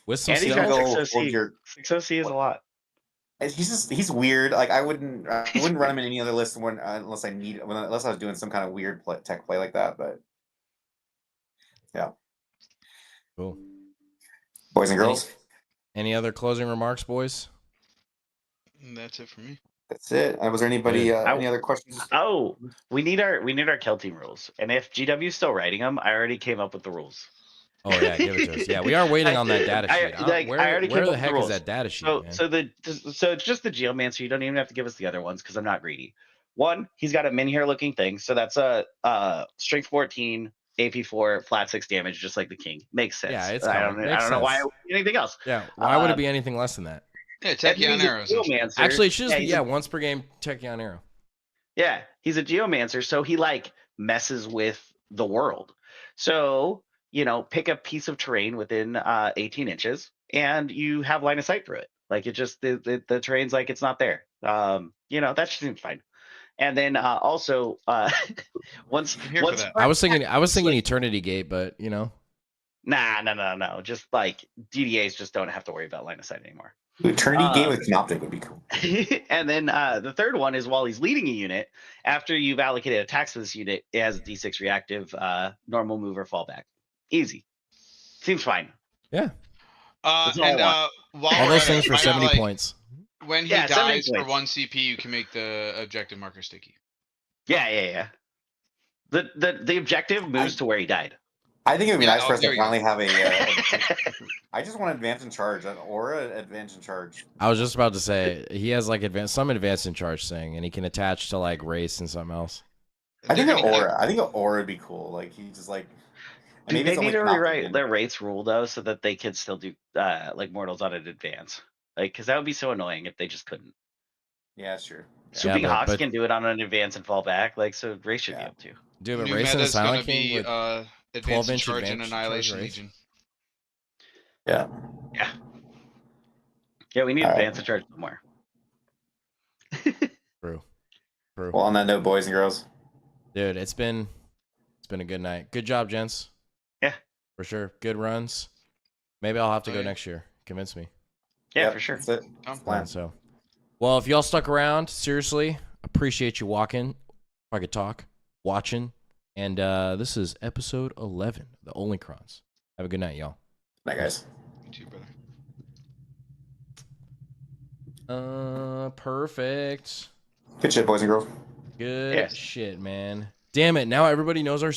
With some and he's got 6OC. 6OC is a lot. He's weird. Like, I wouldn't run him in any other list unless I was doing some kind of weird tech play like that. But yeah. Cool. Boys and girls. Any other closing remarks, boys? That's it for me. That's it. Was there anybody any other questions? Oh, we need our kill team rules. And if GW's still writing them, I already came up with the rules. Oh yeah, give it to us. Yeah, we are waiting on that data sheet. Where the heck is that data sheet? So it's just the Geomancer. You don't even have to give us the other ones because I'm not greedy. 1, he's got a Menhir looking thing, so that's a strength 14, AP 4, flat 6 damage, just like the King. Makes sense. Yeah, I don't know why it would be anything else. Yeah, why would it be anything less than that? Yeah, Tachyon arrows. Actually, it should just be once per game Tachyon arrow. Yeah, he's a Geomancer, so he like messes with the world. So, pick a piece of terrain within 18 inches and you have line of sight through it. Like, it just the terrain's like it's not there. That seems fine. And then also once I was thinking Eternity Gate, but No. Just like DDAs just don't have to worry about line of sight anymore. Eternity Gate with Canoptic would be cool. And then the third one is while he's leading a unit, after you've allocated attacks to this unit, it has a D6 reactive, normal move or fallback. Easy. Seems fine. Yeah. All those things for 70 points. When he dies for 1 CP, you can make the objective marker sticky. Yeah. The objective moves to where he died. I think it would be nice for us to finally have a. I just want advance in charge, an aura advance in charge. I was just about to say he has like some advance in charge thing, and he can attach to like race and something else. I think an aura would be cool. Like, he just like. Maybe they need to rewrite their rates rule though, so that they could still do like mortals on an advance. Like, because that would be so annoying if they just couldn't. Yeah, sure. Swooping Hawks can do it on an advance and fall back. Like, so race should be able to. Do a race in the Silent King with advance in charge and Annihilation Legion. Yeah. Yeah, we need advance in charge somewhere. True. Well, on that note, boys and girls. Dude, it's been It's been a good night. Good job, gents. Yeah. For sure. Good runs. Maybe I'll have to go yeah. next year. Convince me. Yeah, Yep, for sure. That's it. Come. Plan. So, well, if y'all stuck around, seriously, appreciate you walking. If I could talk, watching. And this is episode 11, the Only Crons. Have a good night, y'all. Night, guys. You too, brother. Perfect. Good shit, boys and girls. Good Yes. shit, man. Damn it. Now everybody knows our